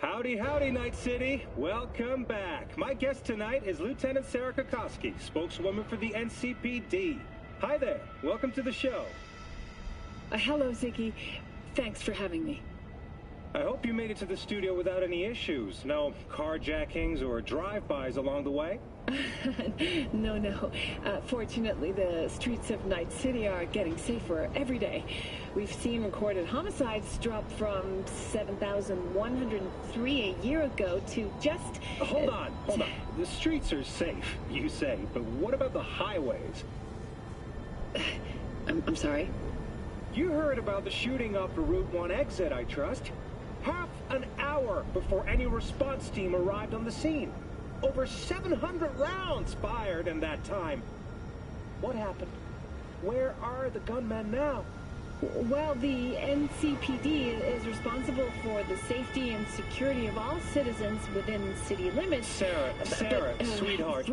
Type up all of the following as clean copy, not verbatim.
Howdy, howdy, Night City. Welcome back. My guest tonight is Lieutenant Sarah Kokoski, spokeswoman for the NCPD. Hi there. Welcome to the show. Hello, Ziggy. Thanks for having me. I hope you made it to the studio without any issues. No carjackings or drive-bys along the way? No. Fortunately, the streets of Night City are getting safer every day. We've seen recorded homicides drop from 7,103 a year ago to just... Hold on. The streets are safe, you say, but what about the highways? I'm sorry? You heard about the shooting off the Route 1 exit, I trust. Half an hour before any response team arrived on the scene. Over 700 rounds fired in that time. What happened? Where are the gunmen now? Well, the NCPD is responsible for the safety and security of all citizens within city limits. Sarah, sweetheart.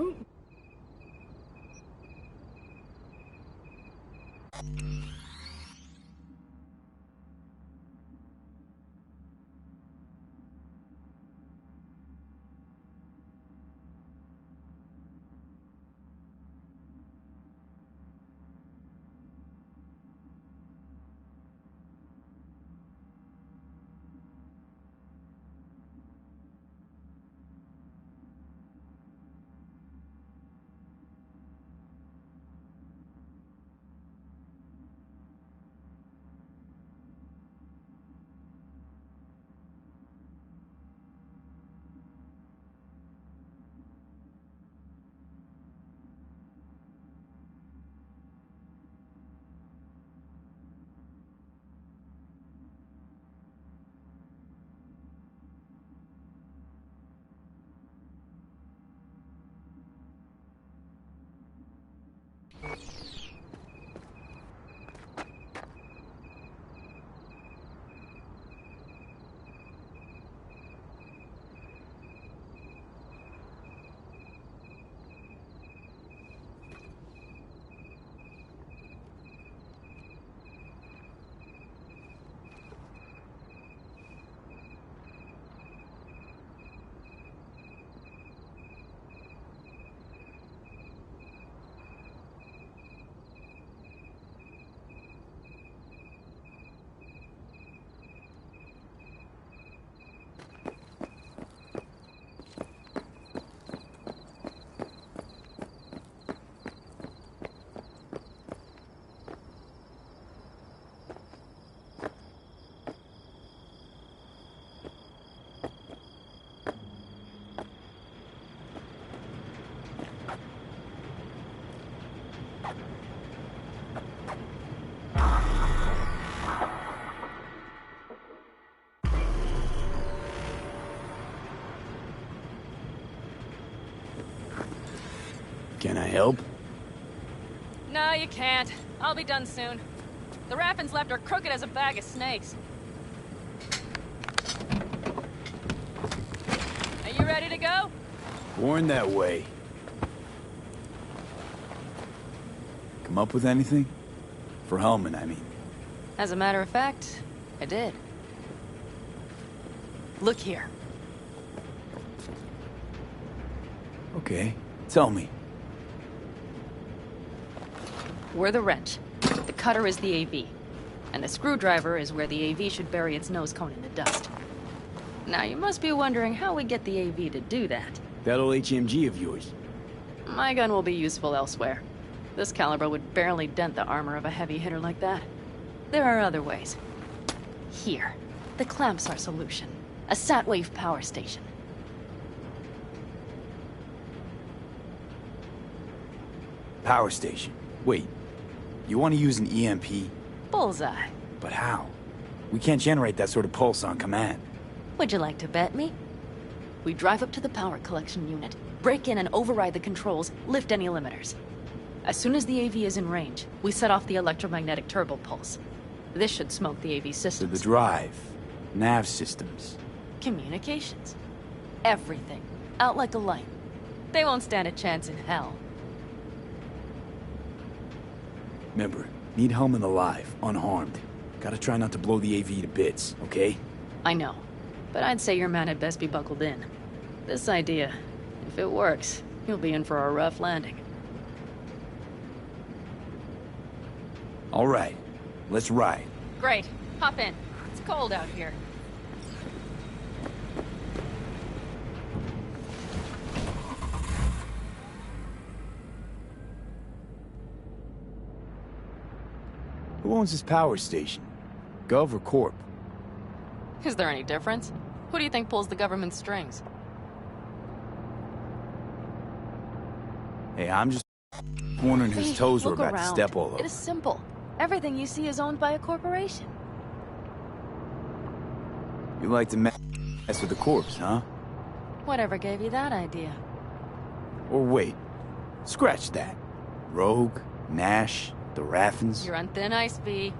Can I help? No, you can't. I'll be done soon. The Raffins left are crooked as a bag of snakes. Are you ready to go? Born that way. Come up with anything? For Hellman, I mean. As a matter of fact, I did. Look here. Okay, tell me. We're the wrench. The cutter is the AV. And the screwdriver is where the AV should bury its nose cone in the dust. Now, you must be wondering how we get the AV to do that. That old HMG of yours. My gun will be useful elsewhere. This caliber would barely dent the armor of a heavy hitter like that. There are other ways. Here. The clamps are solution. A sat-wave power station. Power station. Wait. You want to use an EMP? Bullseye. But how? We can't generate that sort of pulse on command. Would you like to bet me? We drive up to the power collection unit, break in and override the controls, lift any limiters. As soon as the AV is in range, we set off the electromagnetic turbo pulse. This should smoke the AV So systems. the drive, nav systems. Communications. Everything. Out like a light. They won't stand a chance in hell. Remember, need Hellman alive, unharmed. Gotta try not to blow the AV to bits, okay? I know. But I'd say your man had best be buckled in. This idea, if it works, you'll be in for a rough landing. All right, let's ride. Great. Hop in. It's cold out here. Who owns this power station? Gov or Corp? Is there any difference? Who do you think pulls the government's strings? Hey, I'm just wondering whose toes we're Look about around. to step all over. It is simple. Everything you see is owned by a corporation. You like to mess with the corpse, huh? Whatever gave you that idea? Or wait, scratch that. Rogue, Nash, the Raffens. You're on thin ice, V.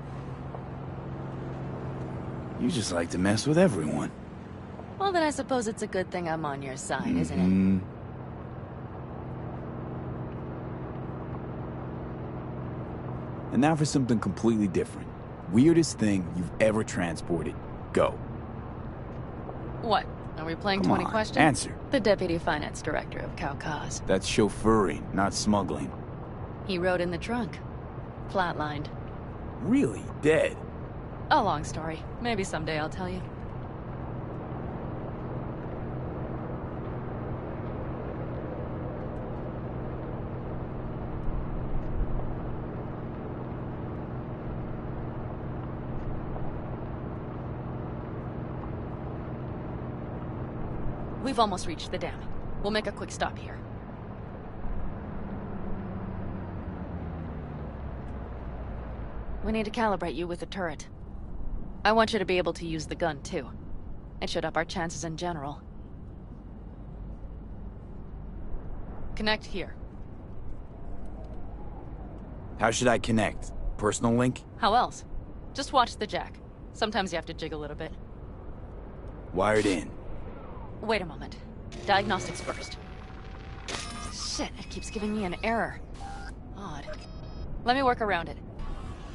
You just like to mess with everyone. Well, then I suppose it's a good thing I'm on your side, isn't it? And now for something completely different. Weirdest thing you've ever transported. Go. What? Are we playing Come 20 on, questions? answer. The Deputy Finance Director of Caucase. That's chauffeuring, not smuggling. He rode in the trunk. Flatlined. Really? Dead? A long story. Maybe someday I'll tell you. We've almost reached the dam. We'll make a quick stop here. We need to calibrate you with the turret. I want you to be able to use the gun, too. It should up our chances in general. Connect here. How should I connect? Personal link? How else? Just watch the jack. Sometimes you have to jig a little bit. Wired in. Wait a moment. Diagnostics first. Shit, it keeps giving me an error. Odd. Let me work around it.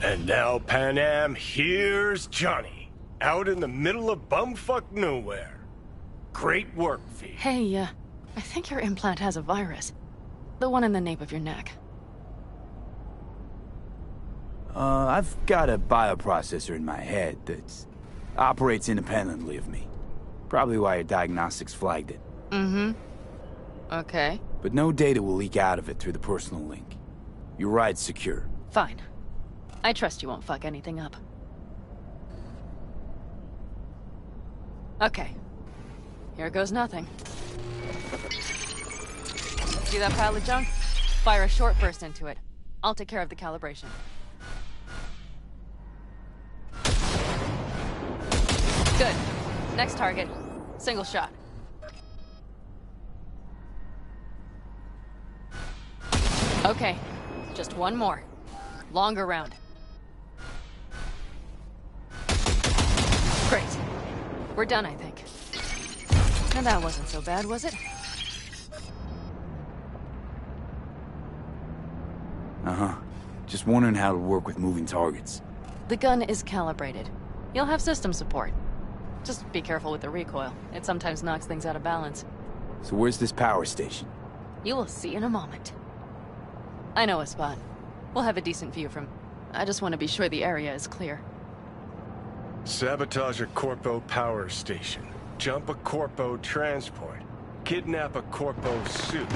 And now, Pan Am, here's Johnny. Out in the middle of bumfuck nowhere. Great work, V. Hey, I think your implant has a virus. The one in the nape of your neck. I've got a bioprocessor in my head that operates independently of me. Probably why your diagnostics flagged it. Mm-hmm. Okay. But no data will leak out of it through the personal link. Your ride's secure. Fine. I trust you won't fuck anything up. Okay. Here goes nothing. See that pile of junk? Fire a short burst into it. I'll take care of the calibration. Good. Next target. Single shot. Okay. Just one more. Longer round. Great. We're done, I think. And that wasn't so bad, was it? Uh-huh. Just wondering how to work with moving targets. The gun is calibrated. You'll have system support. Just be careful with the recoil. It sometimes knocks things out of balance. So where's this power station? You will see in a moment. I know a spot. We'll have a decent view from... I just want to be sure the area is clear. Sabotage a Corpo power station. Jump a Corpo transport. Kidnap a Corpo suit.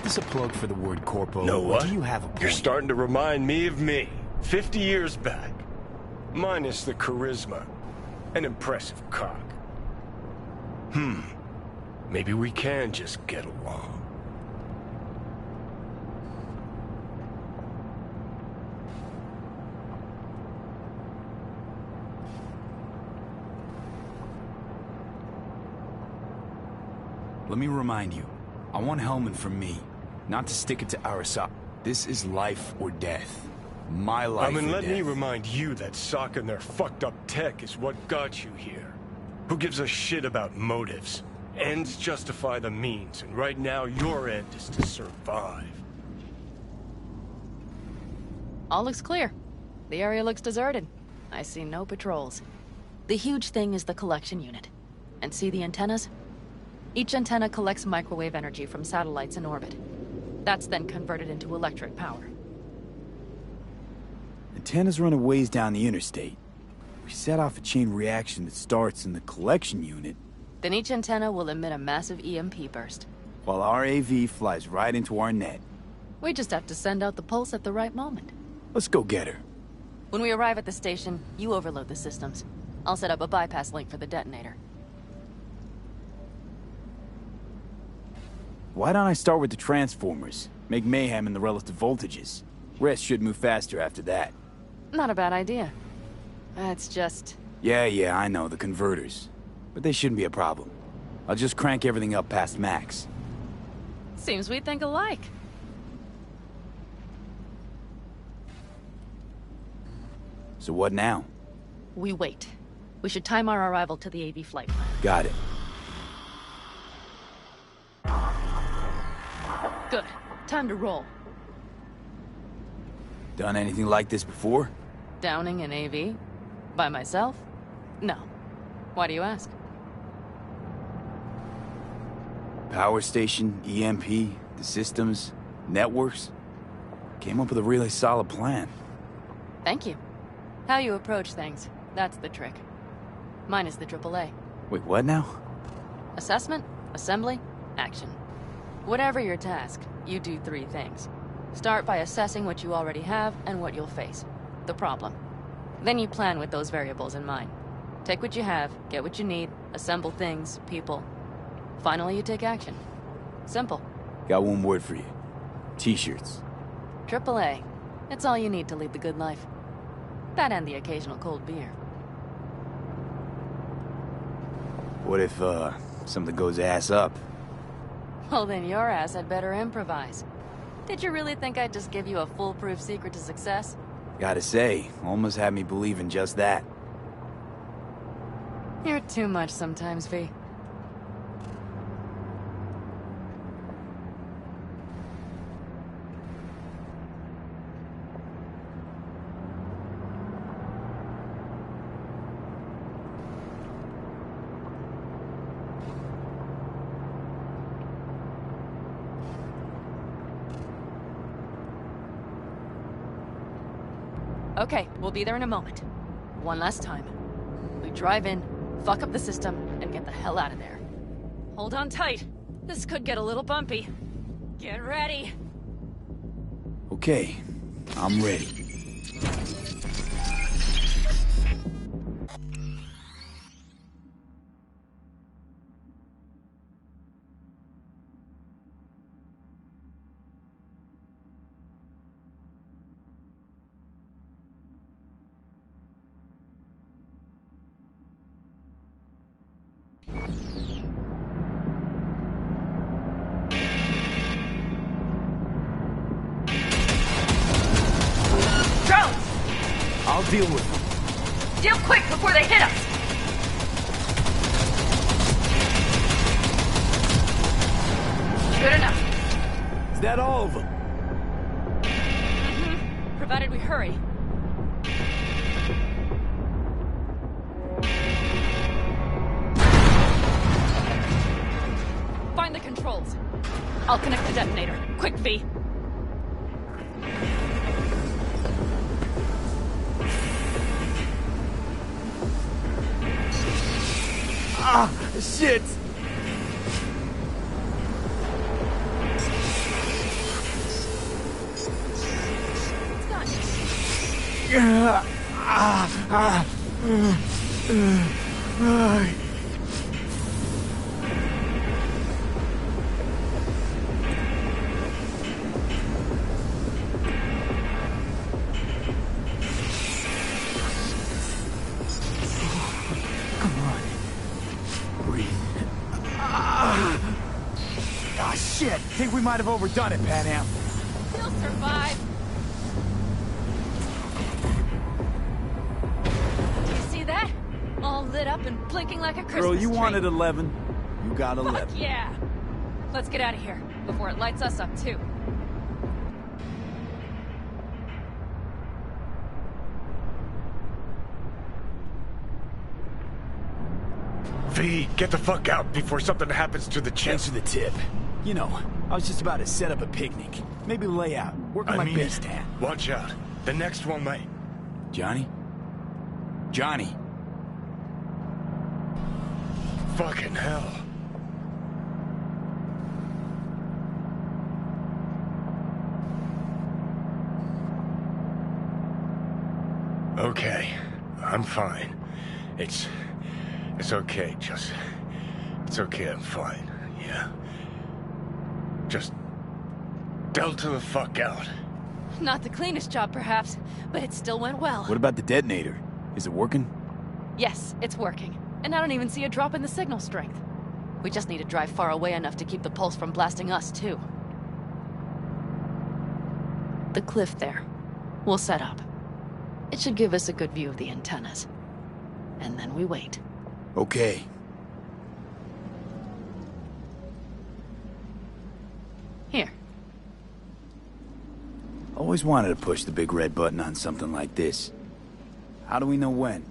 This a plug for the word corpo. Know what? Do you have a point? You're starting to remind me of me. 50 years back. Minus the charisma. An impressive cock. Maybe we can just get along. Let me remind you, I want Hellman from me, not to stick it to Arasaka. This is life or death. My life or let death. me remind you that Sokka and their fucked up tech is what got you here. Who gives a shit about motives? Ends justify the means, and right now your end is to survive. All looks clear. The area looks deserted. I see no patrols. The huge thing is the collection unit. And see the antennas? Each antenna collects microwave energy from satellites in orbit. That's then converted into electric power. Antennas run a ways down the interstate. We set off a chain reaction that starts in the collection unit, Then each antenna will emit a massive EMP burst. while our AV flies right into our net. We just have to send out the pulse at the right moment. Let's go get her. When we arrive at the station, you overload the systems. I'll set up a bypass link for the detonator. Why don't I start with the transformers? Make mayhem in the relative voltages. Rest should move faster after that. Not a bad idea. It's just... Yeah, I know, the converters. But they shouldn't be a problem. I'll just crank everything up past max. seems we think alike. So what now? We wait. We should time our arrival to the AV flight plan. Got it. Good. Time to roll. Done anything like this before? Downing an AV? By myself? No. Why do you ask? Power station, EMP, the systems, networks. Came up with a really solid plan. Thank you. How you approach things, that's the trick. Mine is the AAA. Wait, what now? Assessment, assembly, action. Whatever your task, you do 3 things. Start by assessing what you already have and what you'll face. The problem. Then you plan with those variables in mind. Take what you have, get what you need, assemble things, people. Finally, you take action. Simple. Got one word for you. T-shirts. AAA. It's all you need to lead the good life. That and the occasional cold beer. What if, something goes ass up? Well, then your ass had better improvise. Did you really think I'd just give you a foolproof secret to success? Gotta say, almost had me believe in just that. You're too much sometimes, V. Okay, we'll be there in a moment. One last time. We drive in, fuck up the system, and get the hell out of there. Hold on tight. This could get a little bumpy. Get ready. Okay, I'm ready. I'll deal with them. Deal quick before they hit us! Good enough. Is that all of them? Provided we hurry. Find the controls. I'll connect the detonator. Quick, V. Ah, shit! It's done. Shit! Think we might have overdone it, Pan Am. You'll survive. Do you see that? All lit up and blinking like a Christmas Girl, you tree. wanted 11. You got 11. Fuck yeah! Let's get out of here before it lights us up too. V, V, get the fuck out before something happens to the chip. Thanks for the tip. You know, I was just about to set up a picnic. Maybe lay out. Work on my base tan. Watch out. The next one might... Johnny? Johnny! Fucking hell. Okay, I'm fine. It's okay, just... It's okay, I'm fine, yeah. Just... Delta the fuck out. Not the cleanest job, perhaps, but it still went well. What about the detonator? Is it working? Yes, it's working. And I don't even see a drop in the signal strength. We just need to drive far away enough to keep the pulse from blasting us, too. The cliff there. We'll set up. It should give us a good view of the antennas. And then we wait. Okay. Here. Always wanted to push the big red button on something like this. How do we know when?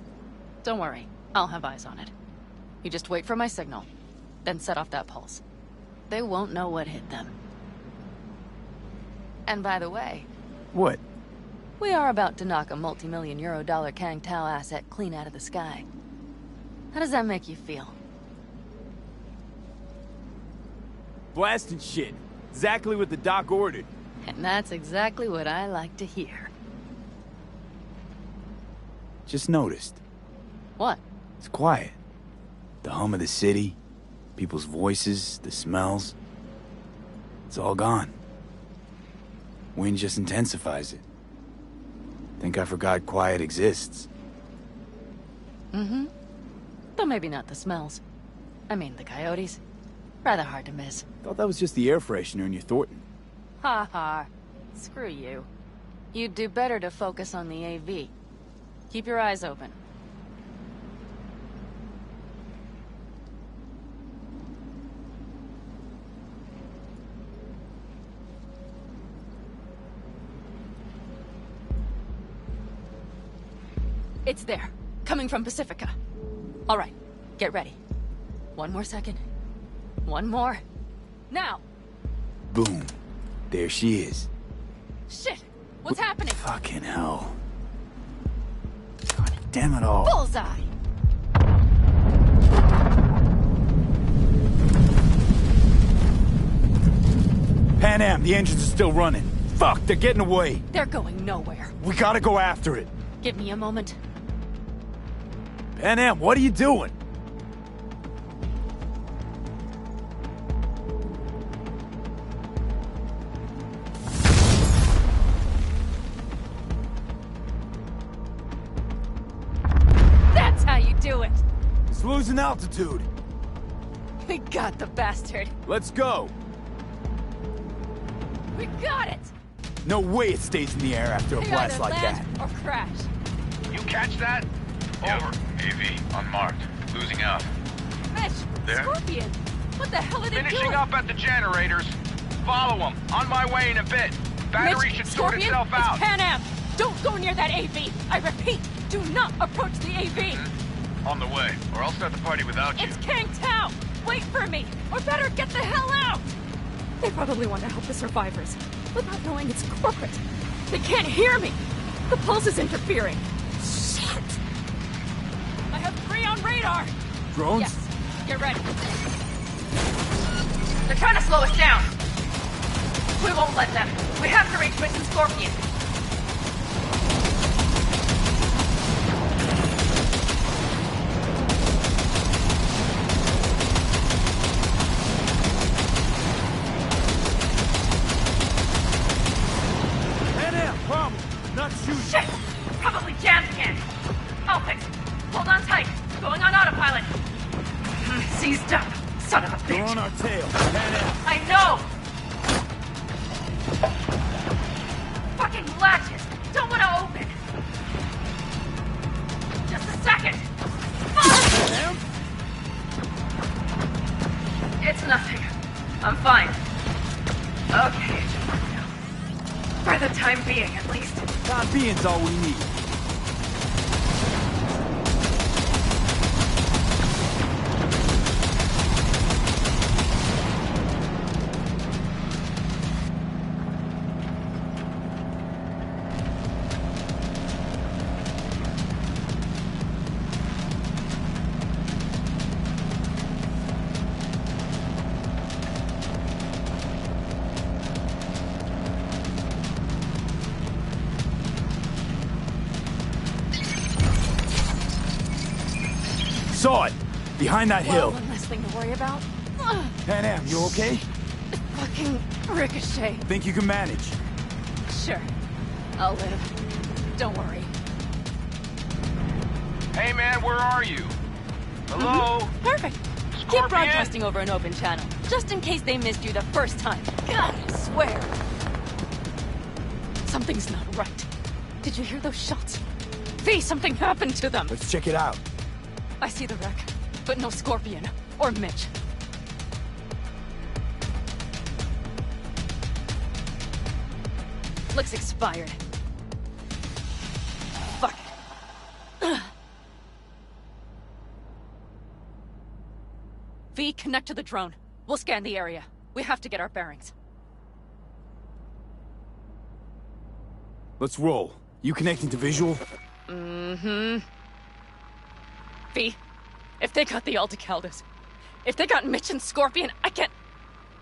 Don't worry. I'll have eyes on it. You just wait for my signal. Then set off that pulse. They won't know what hit them. And by the way... What? We are about to knock a multi-million euro-dollar Kang Tao asset clean out of the sky. How does that make you feel? Blasting shit. Exactly what the doc ordered. And that's exactly what I like to hear. Just noticed. What? It's quiet. The hum of the city, people's voices, the smells. It's all gone. Wind just intensifies it. Think I forgot quiet exists. Mm-hmm. Though maybe not the smells. I mean, the coyotes. Rather hard to miss. Thought that was just the air freshener in your Thornton. Ha ha. Screw you. You'd do better to focus on the AV. Keep your eyes open. It's there. Coming from Pacifica. All right. Get ready. One more second. One more. Now! Boom. There she is. Shit! What's happening? Fucking hell. God damn it all. Bullseye! Pan Am, the engines are still running. Fuck, they're getting away. They're going nowhere. We gotta go after it. Give me a moment. Pan Am, what are you doing? That's how you do it! It's losing altitude. We got the bastard. Let's go. We got it! No way it stays in the air after a They blast either like land that. or crash. You catch that? Over. AV, unmarked. Losing out. Mitch! There? Scorpion! What the hell are they Finishing doing? up at the generators. Follow them. On my way in a bit. Battery Mitch, should sort Scorpion, itself out. It's Pan Am! Don't go near that AV! I repeat, do not approach the AV! On the way, or I'll start the party without you. It's Kang Tao! Wait for me! Or better, get the hell out! They probably want to help the survivors, without knowing it's corporate. They can't hear me! The pulse is interfering. Shit! I have 3 on radar! Drones? Yes, get ready. They're trying to slow us down. We won't let them. We have to reach Mitch and Scorpion. Pan Am, problem. Not shooting. Shit! Probably jammed again. I'll fix it. Hold on tight. Going on autopilot. Seized up. Son of a They're bitch. on our tail. Pan Am. I know! Fucking latches! Don't want to open! Just a second! Fuck! Pan Am? It's nothing. I'm fine. Okay. For the time being, at least. Time being's all we need. saw it! Behind that hill. One less thing to worry about. Pan Am, you okay? Fucking ricochet. Think you can manage? Sure. I'll live. Don't worry. Hey man, where are you? Hello? Perfect. Keep Scorpion? broadcasting over an open channel, just in case they missed you the first time. God, I swear. Something's not right. Did you hear those shots? V, something happened to them. Let's check it out. I see the wreck, but no Scorpion or Mitch. Looks expired. Fuck it. V, connect to the drone. We'll scan the area. We have to get our bearings. Let's roll. You connecting to visual? Mm-hmm. V, if they got the Aldecaldos, if they got Mitch and Scorpion, I don't...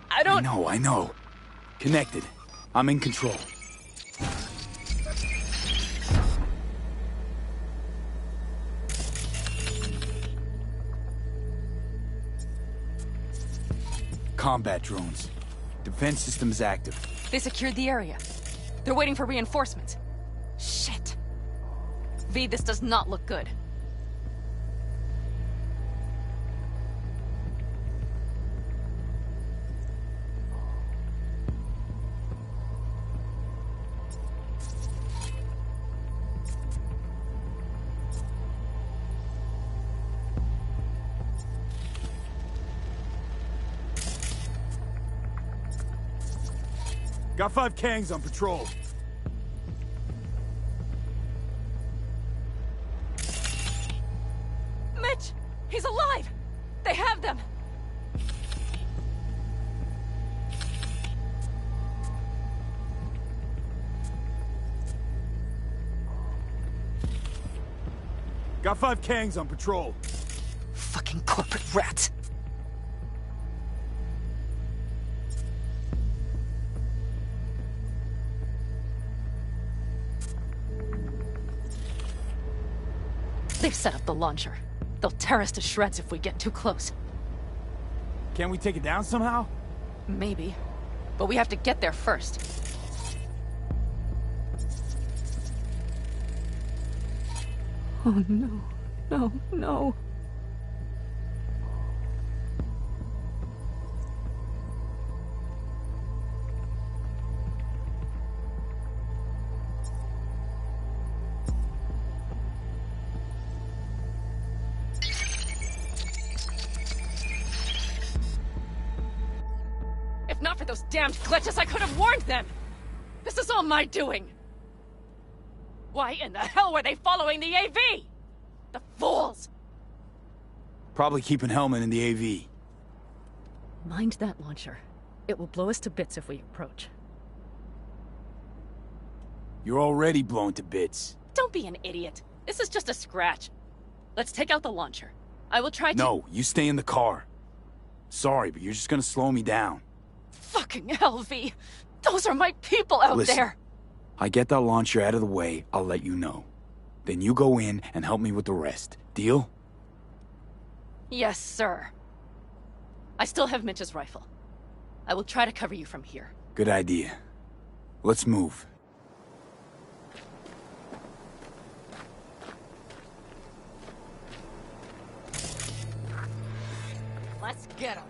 I know. Connected. I'm in control. Combat drones. Defense systems active. They secured the area. They're waiting for reinforcements. Shit. V, this does not look good. Got 5 Kangs on patrol. Mitch! He's alive! They have them! Got 5 Kangs on patrol. Fucking corporate rats! They've set up the launcher. They'll tear us to shreds if we get too close. Can we take it down somehow? Maybe. But we have to get there first. Oh no. No, no. If not for those damned glitches, I could have warned them! This is all my doing! Why in the hell were they following the AV? The fools! Probably keeping Hellman in the AV. Mind that launcher. It will blow us to bits if we approach. You're already blown to bits. Don't be an idiot. This is just a scratch. Let's take out the launcher. I will try to— No, you stay in the car. Sorry, but you're just gonna slow me down. Fucking hell, V. Those are my people out Listen, there! I get that launcher out of the way, I'll let you know. Then you go in and help me with the rest. Deal? Yes, sir. I still have Mitch's rifle. I will try to cover you from here. Good idea. Let's move. Let's get him.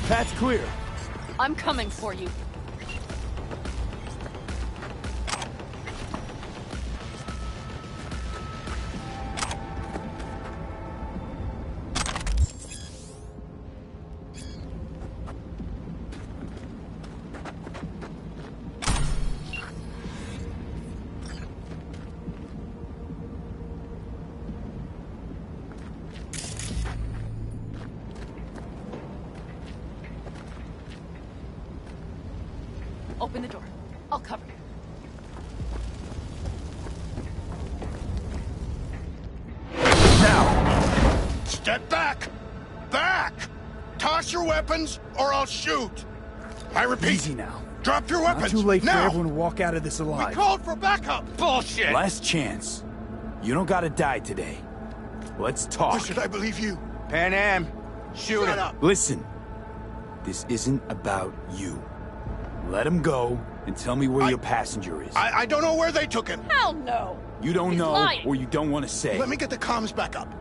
Path's clear. I'm coming for you. Open the door. I'll cover you. Now! Step back! Back! Toss your weapons, or I'll shoot! I repeat. Easy now. Drop your weapons! Not too late now. for everyone to walk out of this We alive. called for backup! Bullshit! Last chance. You don't gotta die today. Let's talk. Why should I believe you? Pan Am, shoot Shut him. up! Listen. This isn't about you. Let him go and tell me where your passenger is. I don't know where they took him. Hell no! You don't He's know, lying. or you don't want to say. Let me get the comms back up.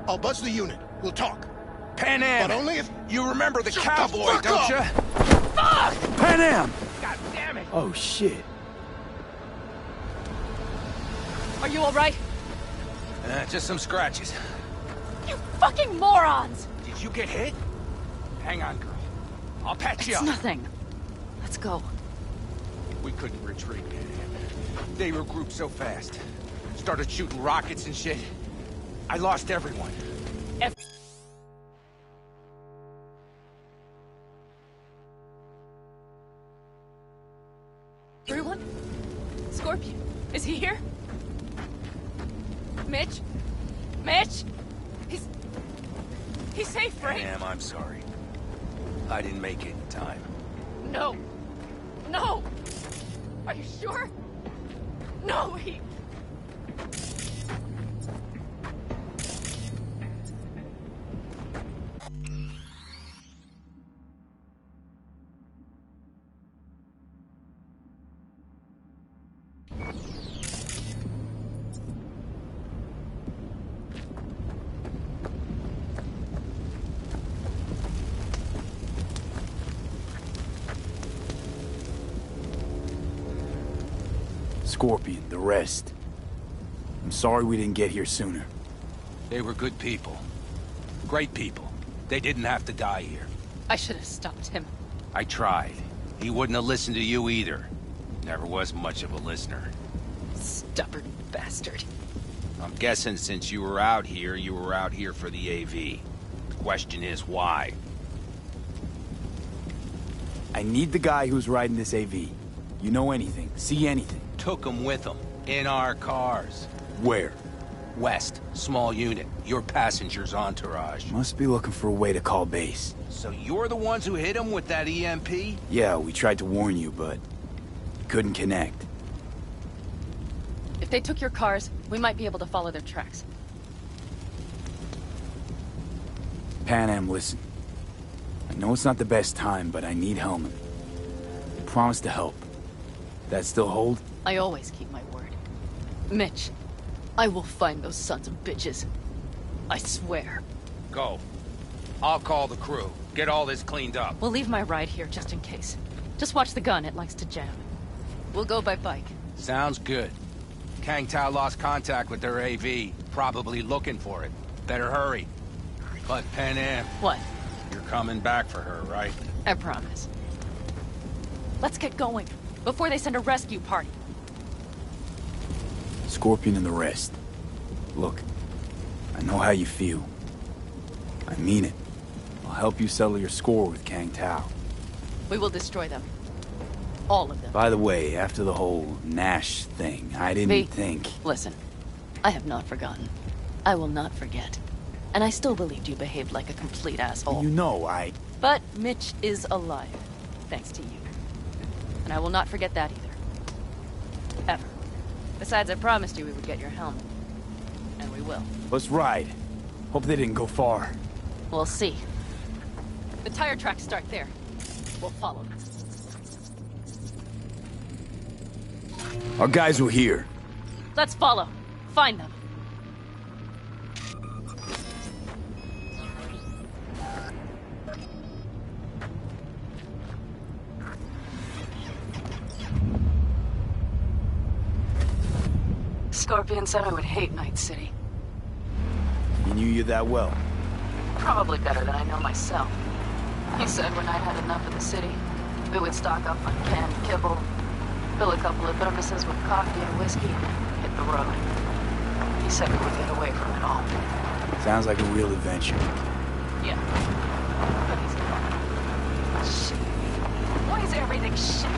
I'll buzz the unit. We'll talk. Pan Am, But only if... you remember the Shut the cowboy, fuck don't up! you? Pan Am! God damn it! Oh, shit. Are you alright? Just some scratches. You fucking morons! Did you get hit? Hang on, girl. I'll patch you It's up. nothing. Let's go. We couldn't retreat, Pan Am. They regrouped so fast. Started shooting rockets and shit. I lost everyone. Everyone? Scorpion, is he here? Mitch? Mitch? He's safe, right? Pan Am, I'm sorry. I didn't make it in time. No. No! Are you sure? No, he... Scorpion, the rest. I'm sorry we didn't get here sooner. They were good people. Great people. They didn't have to die here. I should have stopped him. I tried. He wouldn't have listened to you either. Never was much of a listener. Stubborn bastard. I'm guessing since you were out here for the AV. The question is why? I need the guy who's riding this AV. You know anything, see anything. Took him with him. In our cars. Where? West, small unit. Your passenger's entourage. Must be looking for a way to call base. So you're the ones who hit him with that EMP? Yeah, we tried to warn you, but couldn't connect. If they took your cars, we might be able to follow their tracks. Pan Am, listen. I know it's not the best time, but I need Hellman. Promise to help. That still hold? I always keep my word. Mitch, I will find those sons of bitches. I swear. Go. I'll call the crew. Get all this cleaned up. We'll leave my ride here just in case. Just watch the gun, it likes to jam. We'll go by bike. Sounds good. Kang Tao lost contact with their AV. Probably looking for it. Better hurry. But Panam, What? you're coming back for her, right? I promise. Let's get going, before they send a rescue party. Scorpion and the rest. Look, I know how you feel. I mean it. I'll help you settle your score with Kang Tao. We will destroy them. All of them. By the way, after the whole Nash thing, I didn't think... Listen, I have not forgotten. I will not forget. And I still believed you behaved like a complete asshole. You know, But Mitch is alive, thanks to you. And I will not forget that either. Ever. Besides, I promised you we would get your helmet. And we will. Let's ride. Hope they didn't go far. We'll see. The tire tracks start there. We'll follow them. Our guys were here. Let's follow. Find them. Scorpion said I would hate Night City. He knew you that well. Probably better than I know myself. He said when I'd had enough of the city, we would stock up on canned kibble, fill a couple of thermoses with coffee and whiskey, and hit the road. He said we would get away from it all. Sounds like a real adventure. Yeah. But he's not. Shit. Why is everything shit?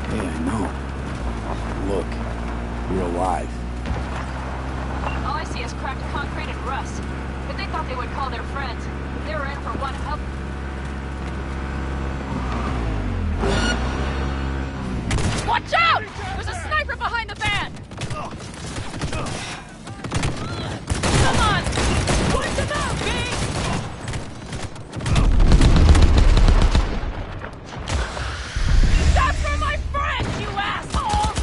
Hey, I know. Look, we're alive. All I see is cracked concrete and rust. But they thought they would call their friends. They were in for one hell. Watch out! There's a sniper behind the van! Come on! Punch him out, B! That's for my friend, you asshole!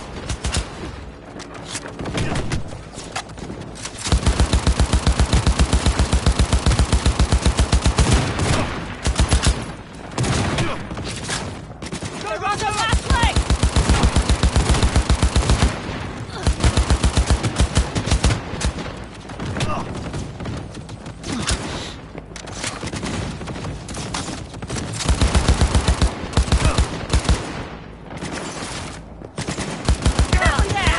They're on the last leg! Hell yeah!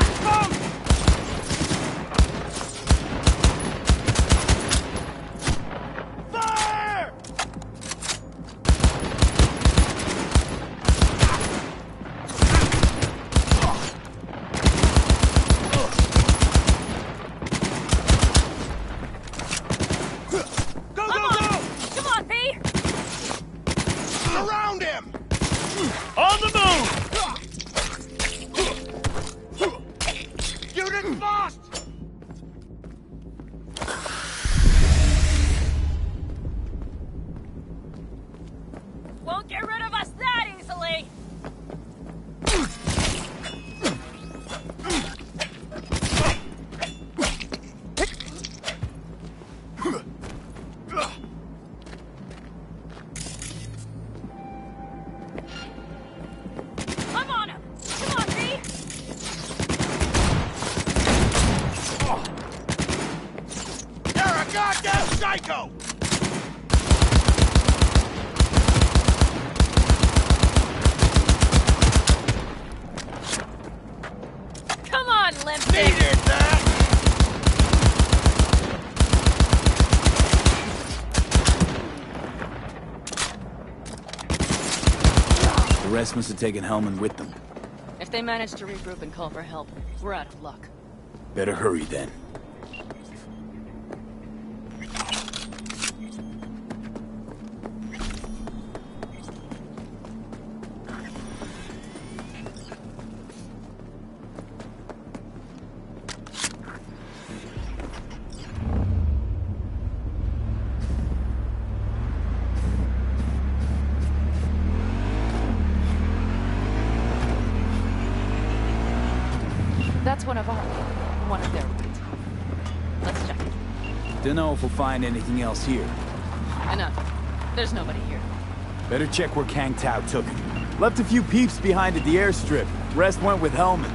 Fire! Go, go, go! Come on, B! Surround him! On the move! Unit lost! Won't get rid of us that easily! I'm on him! Come on, B! You're a goddamn psycho! Come on, Limp Dick! Needed that! The rest must have taken Hellman with them. If they manage to regroup and call for help, we're out of luck. Better hurry then. That's one of our... one of their ones. Let's check it. Don't know if we'll find anything else here. Enough. There's nobody here. Better check where Kang Tao took him. Left a few peeps behind at the airstrip. Rest went with Hellman.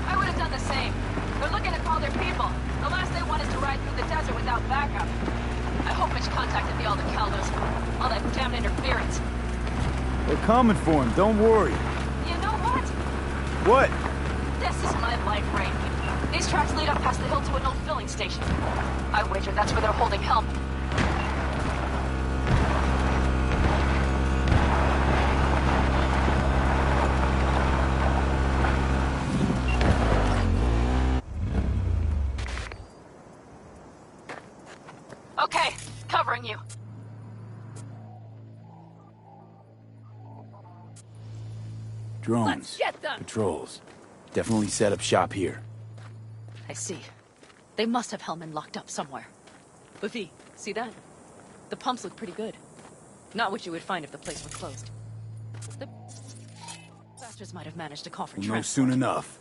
I would have done the same. They're looking to call their people. The last they want is to ride through the desert without backup. hope Mitch contacted the Aldecaldos. All that damn interference. They're coming for him, don't worry. You know what? What? This is my life, Ray. These tracks lead up past the hill to an old filling station. I wager that's where they're holding help. Okay, covering you. Drones. Let's get them! Patrols. Definitely set up shop here. I see. They must have Hellman locked up somewhere. Buffy, see that? The pumps look pretty good. Not what you would find if the place were closed. The bastards might have managed to call for We'll know transport. soon enough.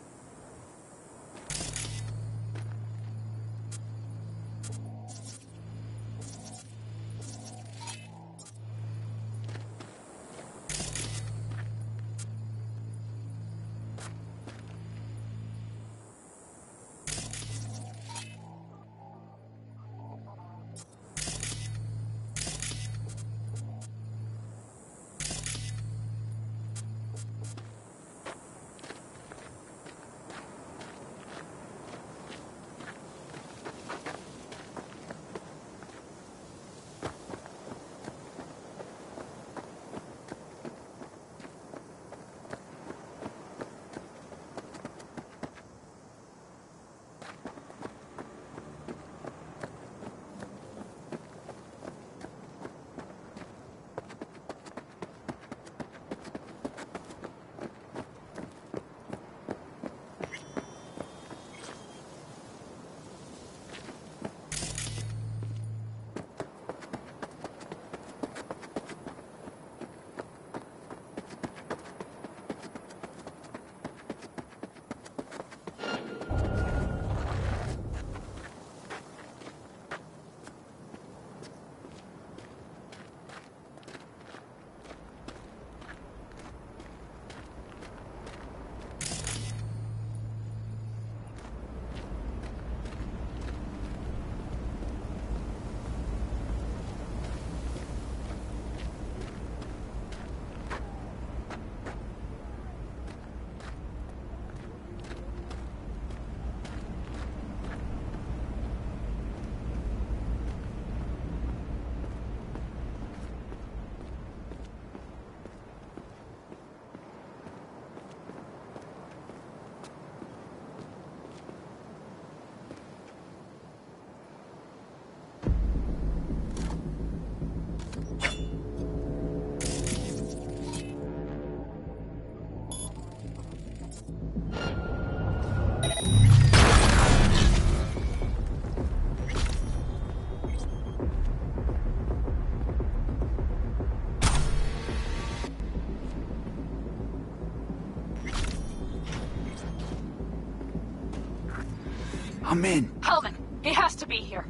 I'm in. Hellman, he has to be here.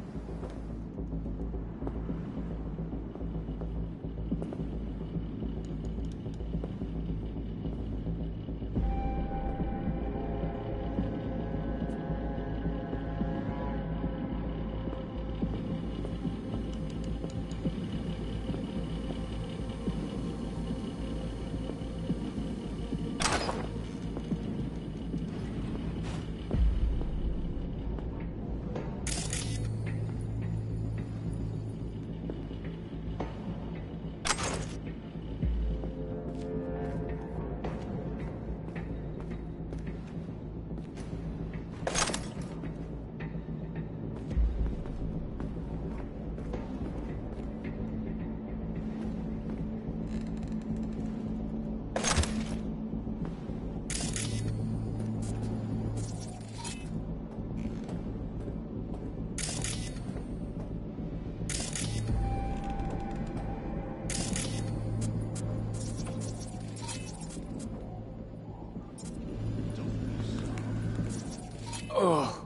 Ugh.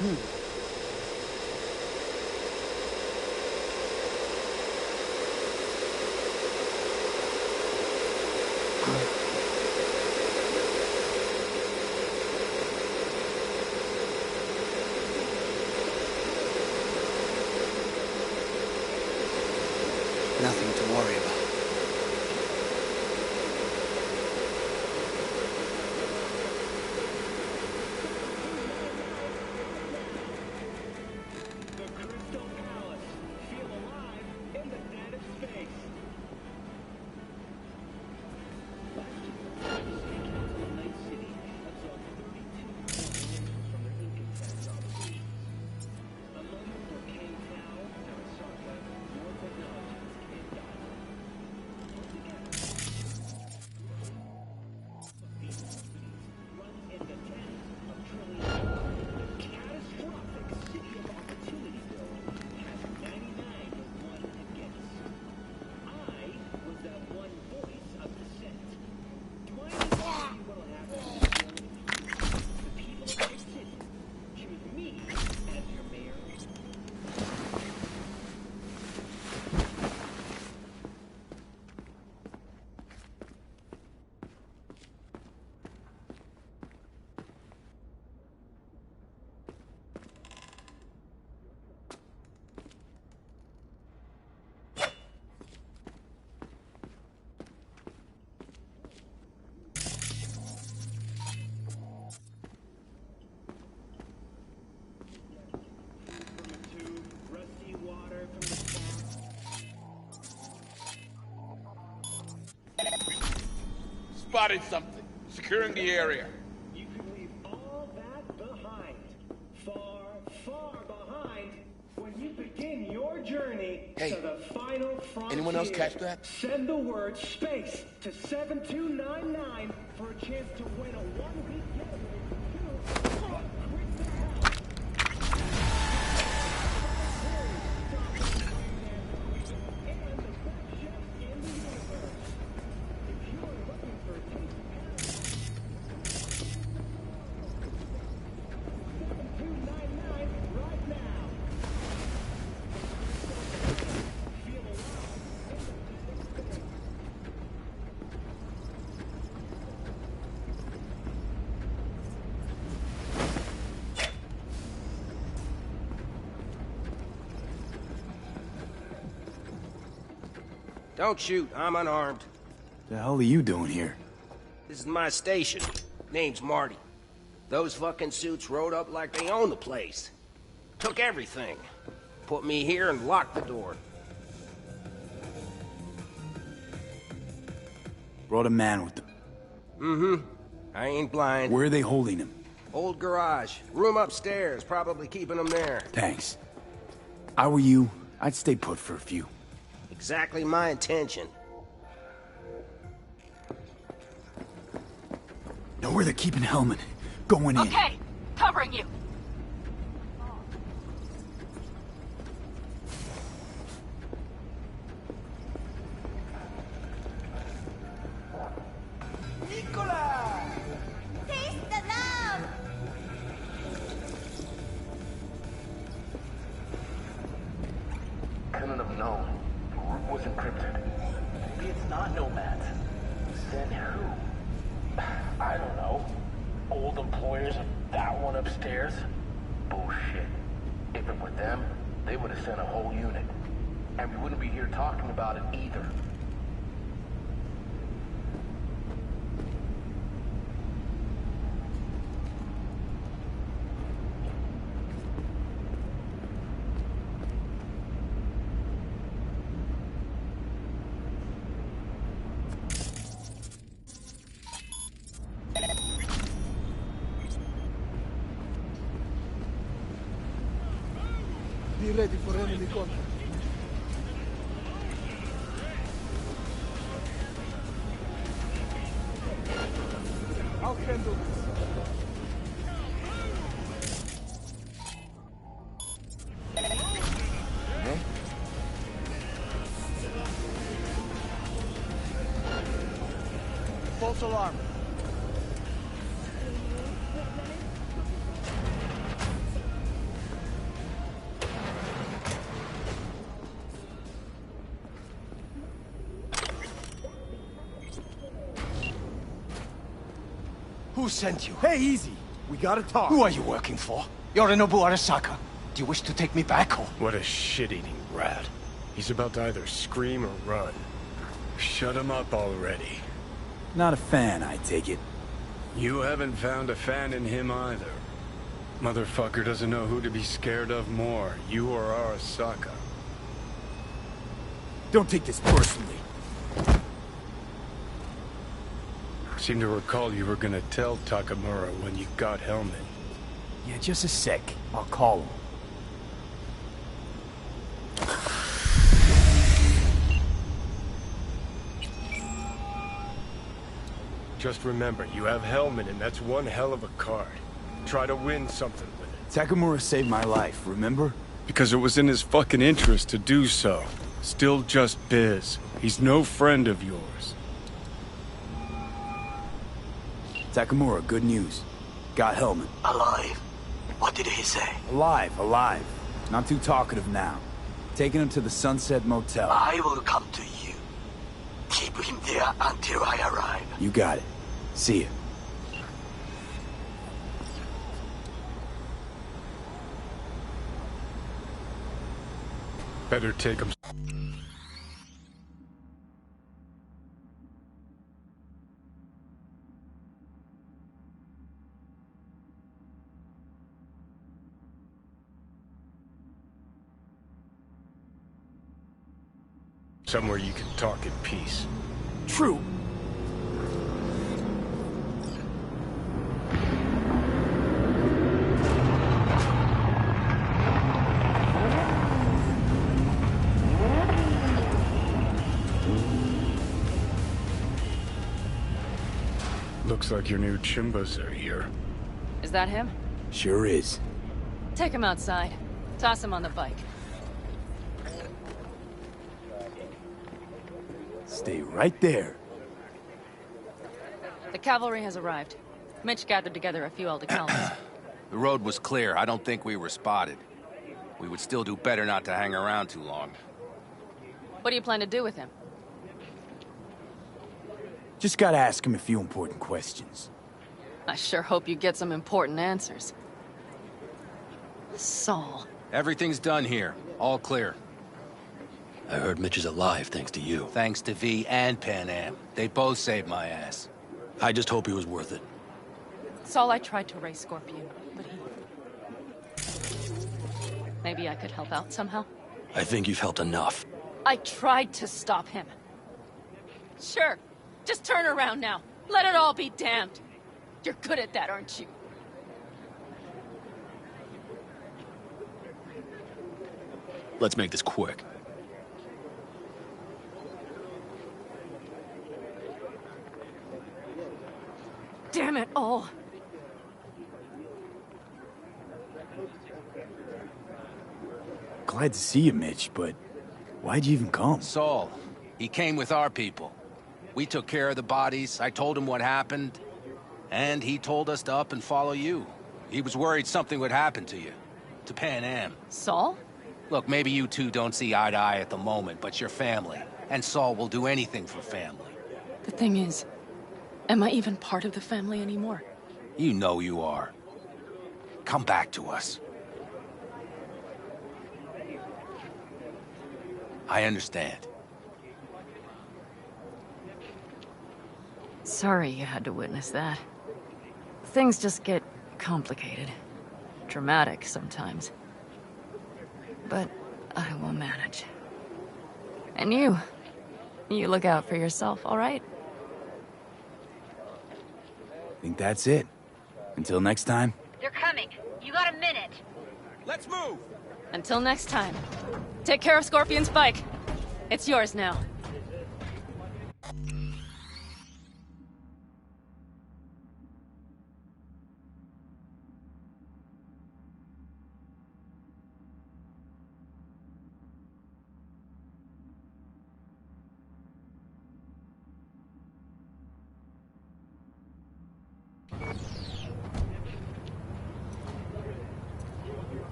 Nothing to worry about. The Crystal Palace. Feel alive in the dead of space. Last year, the State Council of Night City absorbed 32 million from their income tax obligations. A moment for King Tao, Arasaka, more technologies came down. Put together, these companies run in the tens of trillions. The catastrophic city of opportunity bill has 99 to 1 against. I was that one voice of dissent. Do I need to tell you what'll happen to the people of my city? Choose me as your mayor. From a tube, rusty water from the tap. Spotted something. Securing the area. You can leave all that behind. Far, far behind when you begin your journey Hey, to the final frontier. anyone else catch that? Send the word SPACE to 7299 for a chance to win a one-week getaway to Crystal Palace. And the best chefs in the universe. If you are looking for a taste of paradise, 7299 right now. Feel alive in the dead of space. Don't shoot, I'm unarmed. The hell are you doing here? This is my station. Name's Marty. Those fucking suits rode up like they own the place. Took everything. Put me here and locked the door. Brought a man with them. Mm-hmm. I ain't blind. Where are they holding him? Old garage. Room upstairs. Probably keeping them there. Thanks. I were you, I'd stay put for a few. Exactly my intention. Know where they're keeping Hellman. Going in. Okay, covering you. Couldn't have known. The route was encrypted. Maybe it's not nomads. Then who? I don't know. Old employers of that one upstairs? Bullshit. If it were them, they would have sent a whole unit. And we wouldn't be here talking about it either. Be ready for enemy contact. I'll handle this. False alarm. Who sent you? Hey, easy. We gotta talk. Who are you working for? Yorinobu Arasaka. Do you wish to take me back, or? What a shit-eating rat. He's about to either scream or run. Shut him up already. Not a fan, I take it. You haven't found a fan in him either. Motherfucker doesn't know who to be scared of more, you or Arasaka. Don't take this personally. Seem to recall you were gonna tell Takamura when you got Helmet. Yeah, just a sec. I'll call him. Just remember, you have Helmet, and that's one hell of a card. Try to win something with it. Takamura saved my life, remember? Because it was in his fucking interest to do so. Still just biz. He's no friend of yours. Takamura, good news. Got Helmet. Alive. What did he say? Alive, alive. Not too talkative now. Taking him to the Sunset Motel. I will come to you. Keep him there until I arrive. You got it. See ya. Better take him. Somewhere you can talk in peace. True. Looks like your new Chimbas are here. Is that him? Sure is. Take him outside. Toss him on the bike. Stay right there. The cavalry has arrived. Mitch gathered together a few Aldecalmans. The road was clear. I don't think we were spotted. We would still do better not to hang around too long. What do you plan to do with him? Just gotta ask him a few important questions. I sure hope you get some important answers. Saul. Everything's done here. All clear. I heard Mitch is alive thanks to you. Thanks to V and Pan Am. They both saved my ass. I just hope he was worth it. Saul, I tried to raise Scorpion, but he... Maybe I could help out somehow? I think you've helped enough. I tried to stop him. Sure. Just turn around now. Let it all be damned. You're good at that, aren't you? Let's make this quick. Damn it all. Glad to see you, Mitch, but why'd you even come? Saul. He came with our people. We took care of the bodies. I told him what happened. And he told us to up and follow you. He was worried something would happen to you. To Pan Am. Saul? Look, maybe you two don't see eye to eye at the moment, but you're family. And Saul will do anything for family. The thing is, am I even part of the family anymore? You know you are. Come back to us. I understand. Sorry you had to witness that. Things just get complicated. Dramatic sometimes. But I will manage. And you look out for yourself, all right? Think that's it. Until next time. They're coming. You got a minute. Let's move! Until next time. Take care of Scorpion's bike. It's yours now.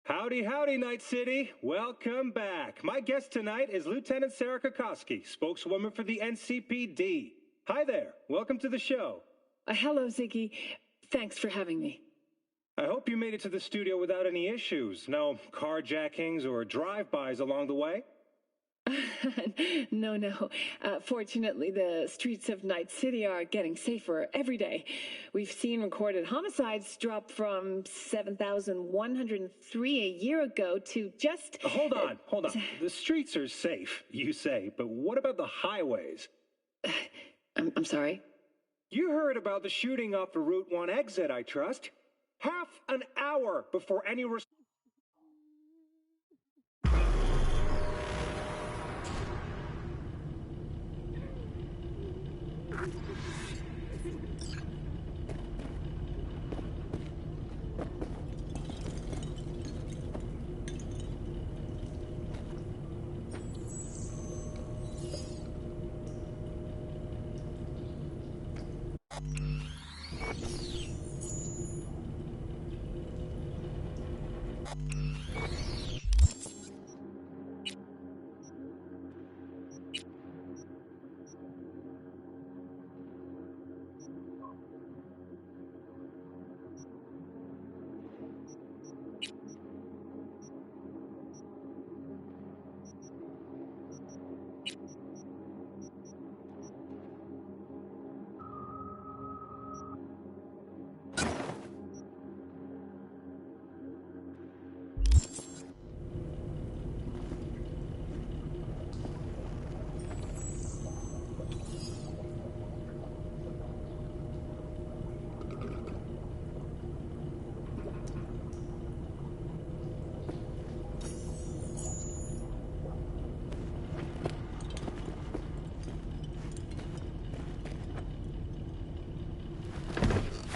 Howdy, howdy, Night City. Welcome back. My guest tonight is Lieutenant Sarah Kokoski, spokeswoman for the NCPD. Hi there. Welcome to the show. Hello, Ziggy. Thanks for having me. I hope you made it to the studio without any issues. No carjackings or drive-bys along the way? No. Fortunately, the streets of Night City are getting safer every day. We've seen recorded homicides drop from 7,103 a year ago to just... Hold on. The streets are safe, you say, but what about the highways? I'm sorry? You heard about the shooting off the Route 1 exit, I trust. Half an hour before any...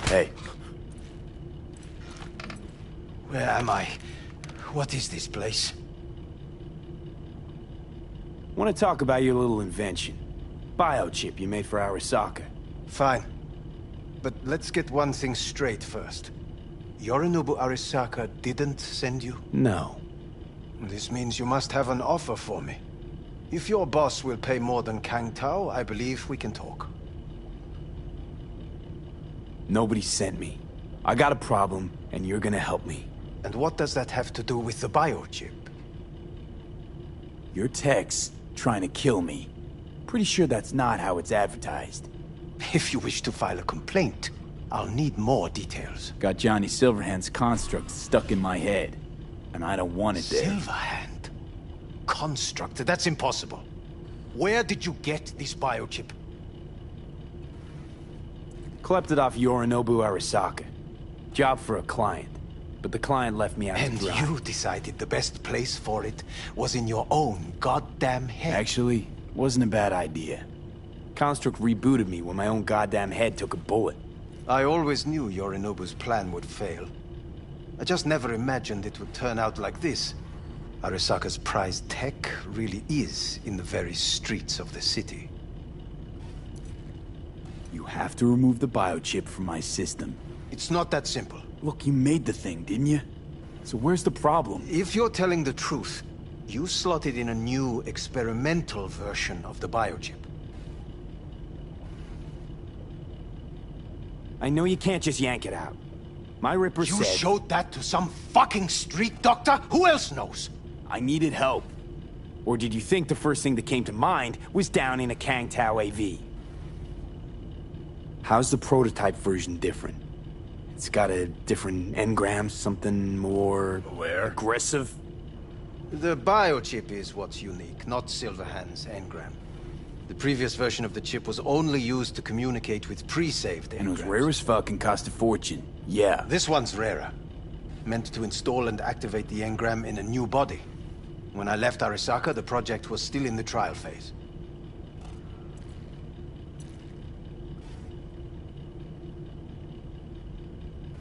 Hey. Where am I? What is this place? Want to talk about your little invention. Biochip you made for Arasaka. Fine. But let's get one thing straight first. Yorinobu Arasaka didn't send you? No. This means you must have an offer for me. If your boss will pay more than Kang Tao, I believe we can talk. Nobody sent me. I got a problem, and you're gonna help me. And what does that have to do with the biochip? Your tech's trying to kill me. Pretty sure that's not how it's advertised. If you wish to file a complaint, I'll need more details. Got Johnny Silverhand's construct stuck in my head, and I don't want it there. Silverhand? Construct? That's impossible. Where did you get this biochip? Klept it off Yorinobu Arasaka. Job for a client. But the client left me out to dry. And you decided the best place for it was in your own goddamn head. Actually, wasn't a bad idea. Construct rebooted me when my own goddamn head took a bullet. I always knew Yorinobu's plan would fail. I just never imagined it would turn out like this. Arasaka's prized tech really is in the very streets of the city. You have to remove the biochip from my system. It's not that simple. Look, you made the thing, didn't you? So where's the problem? If you're telling the truth, you slotted in a new experimental version of the biochip. I know you can't just yank it out. My Ripper said... You showed that to some fucking street doctor? Who else knows? I needed help. Or did you think the first thing that came to mind was down in a Kang Tao AV? How's the prototype version different? It's got a different engram, something more... aggressive? The biochip is what's unique, not Silverhand's engram. The previous version of the chip was only used to communicate with pre-saved engrams. And it was rare as fuck and cost a fortune. Yeah. This one's rarer. Meant to install and activate the engram in a new body. When I left Arasaka, the project was still in the trial phase.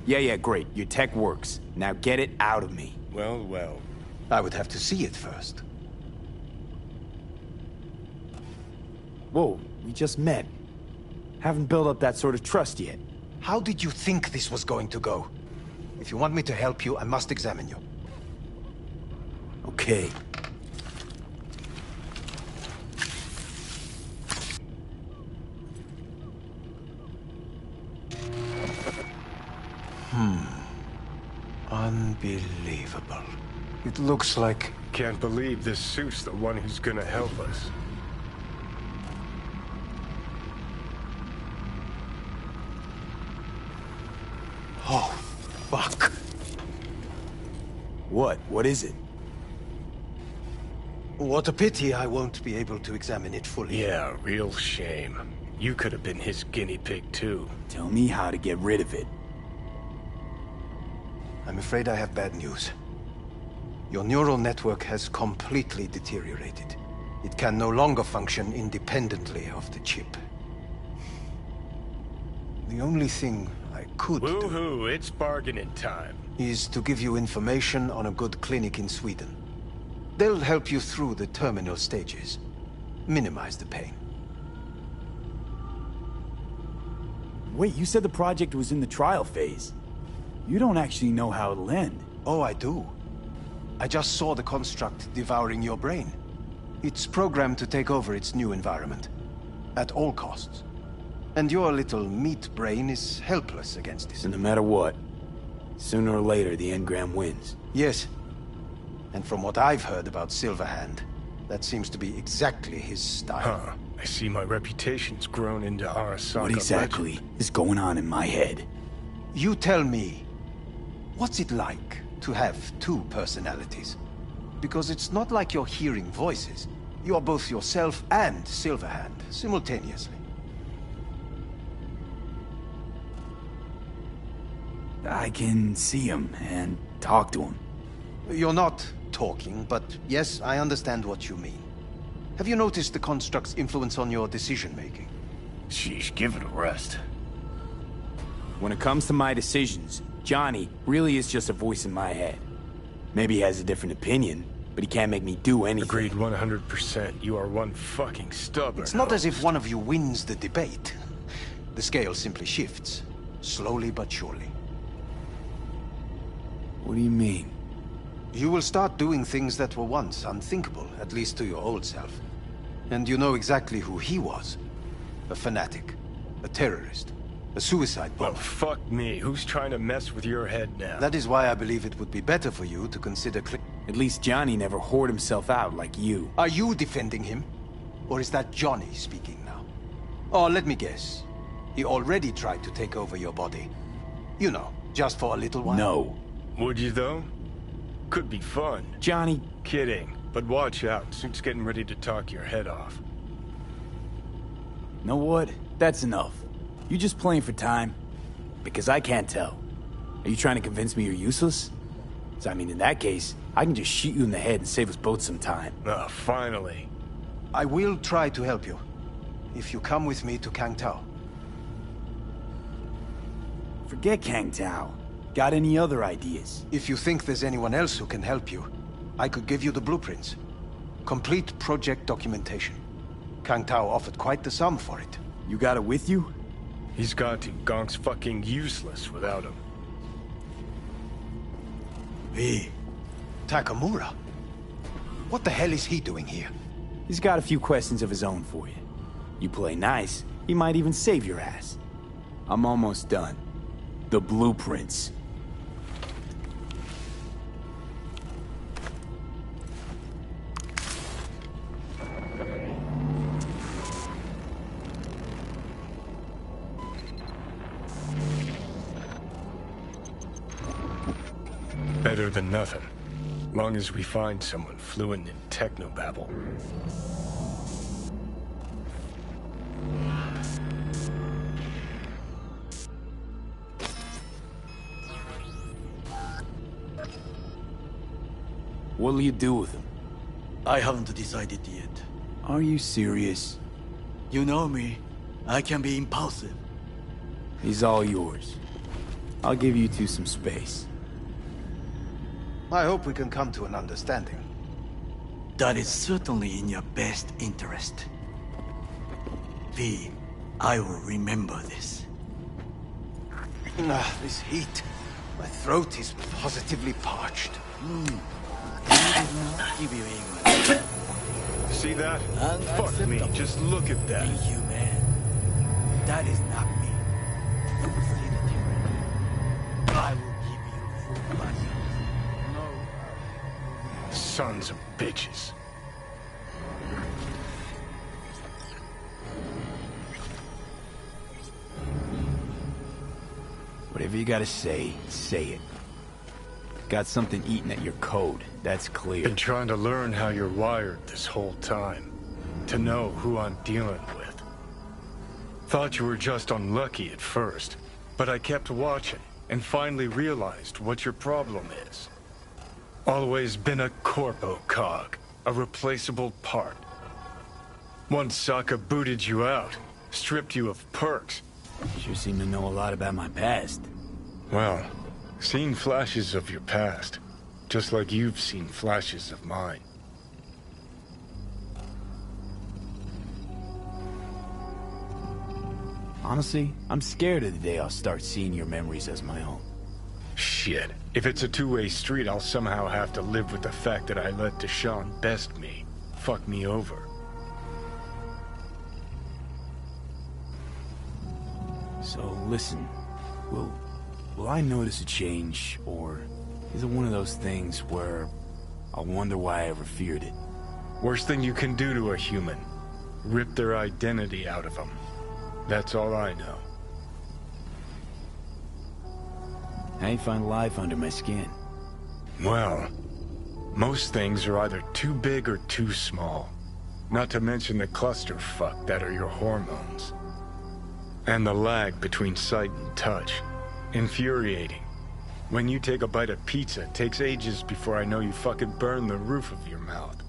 Yeah, great. Your tech works. Now get it out of me. Well. I would have to see it first. Whoa, we just met. Haven't built up that sort of trust yet. How did you think this was going to go? If you want me to help you, I must examine you. Okay. Unbelievable. It looks like... Can't believe this suit's the one who's gonna help us. Oh, fuck. What? What is it? What a pity I won't be able to examine it fully. Yeah, real shame. You could have been his guinea pig, too. Tell me how to get rid of it. I'm afraid I have bad news. Your neural network has completely deteriorated. It can no longer function independently of the chip. The only thing I could do... Woohoo, it's bargaining time. ...is to give you information on a good clinic in Sweden. They'll help you through the terminal stages. Minimize the pain. Wait, you said the project was in the trial phase. You don't actually know how it'll end. Oh, I do. I just saw the construct devouring your brain. It's programmed to take over its new environment. At all costs. And your little meat brain is helpless against this. So no matter what, sooner or later the engram wins. Yes. And from what I've heard about Silverhand, that seems to be exactly his style. Huh. I see my reputation's grown into Arasaka. What exactly is going on in my head? You tell me, what's it like to have two personalities? Because it's not like you're hearing voices. You're both yourself and Silverhand, simultaneously. I can see him and talk to him. You're not talking, but yes, I understand what you mean. Have you noticed the construct's influence on your decision-making? Sheesh, give it a rest. When it comes to my decisions, Johnny really is just a voice in my head. Maybe he has a different opinion, but he can't make me do anything. Agreed 100%. You are one fucking stubborn. It's not as if one of you wins the debate. The scale simply shifts, slowly but surely. What do you mean? You will start doing things that were once unthinkable, at least to your old self. And you know exactly who he was. A fanatic, a terrorist, a suicide bomber. Well, fuck me. Who's trying to mess with your head now? That is why I believe it would be better for you to consider... At least Johnny never whored himself out like you. Are you defending him? Or is that Johnny speaking now? Oh, let me guess. He already tried to take over your body. You know, just for a little while. No. Would you, though? Could be fun. Johnny... Kidding. But watch out. Suit's getting ready to talk your head off. Know what? That's enough. You just playing for time? Because I can't tell. Are you trying to convince me you're useless? So, I mean, in that case, I can just shoot you in the head and save us both some time. Oh, finally. I will try to help you. If you come with me to Kang Tao. Forget Kang Tao. Got any other ideas? If you think there's anyone else who can help you, I could give you the blueprints. Complete project documentation. Kang Tao offered quite the sum for it. You got it with you? He's got to. Gonk's fucking useless without him. V. Takamura? What the hell is he doing here? He's got a few questions of his own for you. You play nice, he might even save your ass. I'm almost done. The blueprints. Better than nothing. Long as we find someone fluent in technobabble. What'll you do with him? I haven't decided yet. Are you serious? You know me. I can be impulsive. He's all yours. I'll give you two some space. I hope we can come to an understanding. That is certainly in your best interest. V, I will remember this. This heat. My throat is positively parched. See that? Fuck me, just look at that. Inhuman. That is not me. You will see the tyranny. I will give you full pleasure. Sons of bitches. Whatever you gotta say it. Got something eating at your code, that's clear. Been trying to learn how you're wired this whole time. To know who I'm dealing with. Thought you were just unlucky at first, but I kept watching and finally realized what your problem is. Always been a corpo cog, a replaceable part. Once Sokka booted you out, stripped you of perks. Sure seem to know a lot about my past. Well, seen flashes of your past, just like you've seen flashes of mine. Honestly, I'm scared of the day I'll start seeing your memories as my own. Shit. If it's a two-way street, I'll somehow have to live with the fact that I let Deshaun best me. Fuck me over. So, listen. Will I notice a change, or is it one of those things where I'll wonder why I ever feared it? Worst thing you can do to a human. Rip their identity out of them. That's all I know. How you find life under my skin? Well, most things are either too big or too small. Not to mention the clusterfuck that are your hormones. And the lag between sight and touch. Infuriating. When you take a bite of pizza, it takes ages before I know you fucking burn the roof of your mouth.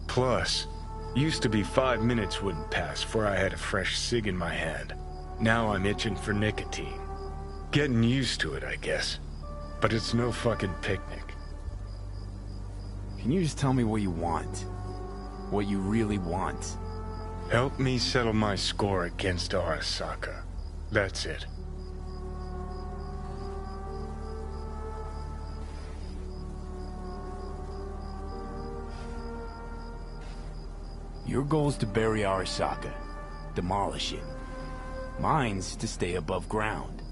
Plus, used to be 5 minutes wouldn't pass before I had a fresh cig in my hand. Now I'm itching for nicotine. Getting used to it, I guess. But it's no fucking picnic. Can you just tell me what you want? What you really want? Help me settle my score against Arasaka. That's it. Your goal's to bury Arasaka. Demolish it. Mine's to stay above ground.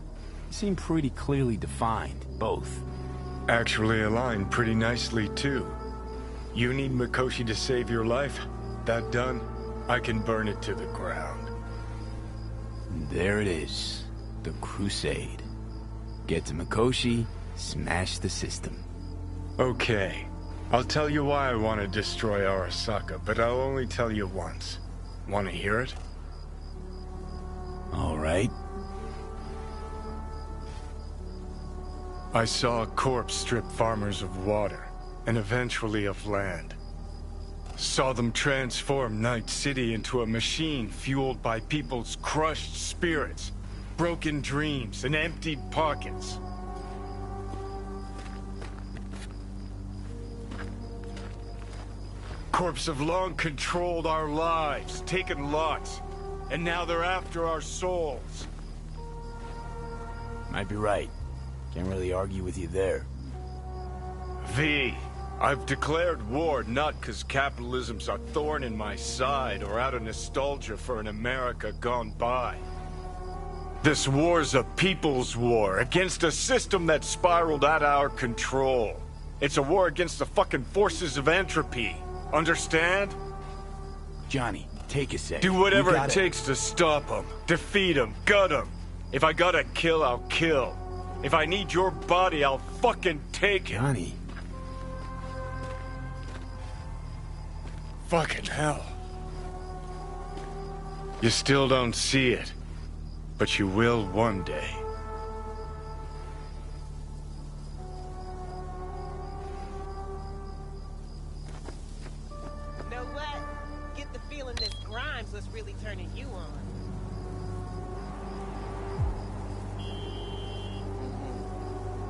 Seem pretty clearly defined, both. Actually aligned pretty nicely, too. You need Mikoshi to save your life? That done? I can burn it to the ground. There it is. The Crusade. Get to Mikoshi, smash the system. Okay. I'll tell you why I want to destroy Arasaka, but I'll only tell you once. Want to hear it? All right. I saw a corpse strip farmers of water, and eventually of land. Saw them transform Night City into a machine fueled by people's crushed spirits, broken dreams, and emptied pockets. Corps have long controlled our lives, taken lots, and now they're after our souls. Might be right. Can't really argue with you there. V, I've declared war not because capitalism's a thorn in my side or out of nostalgia for an America gone by. This war's a people's war against a system that spiraled out of our control. It's a war against the fucking forces of entropy. Understand? Johnny, take a sec. Do whatever it takes to stop them, defeat them, gut them. If I gotta kill, I'll kill. If I need your body, I'll fucking take it. Johnny. Fucking hell. You still don't see it, but you will one day. Know what? Get the feeling this Grimes was really turning you on.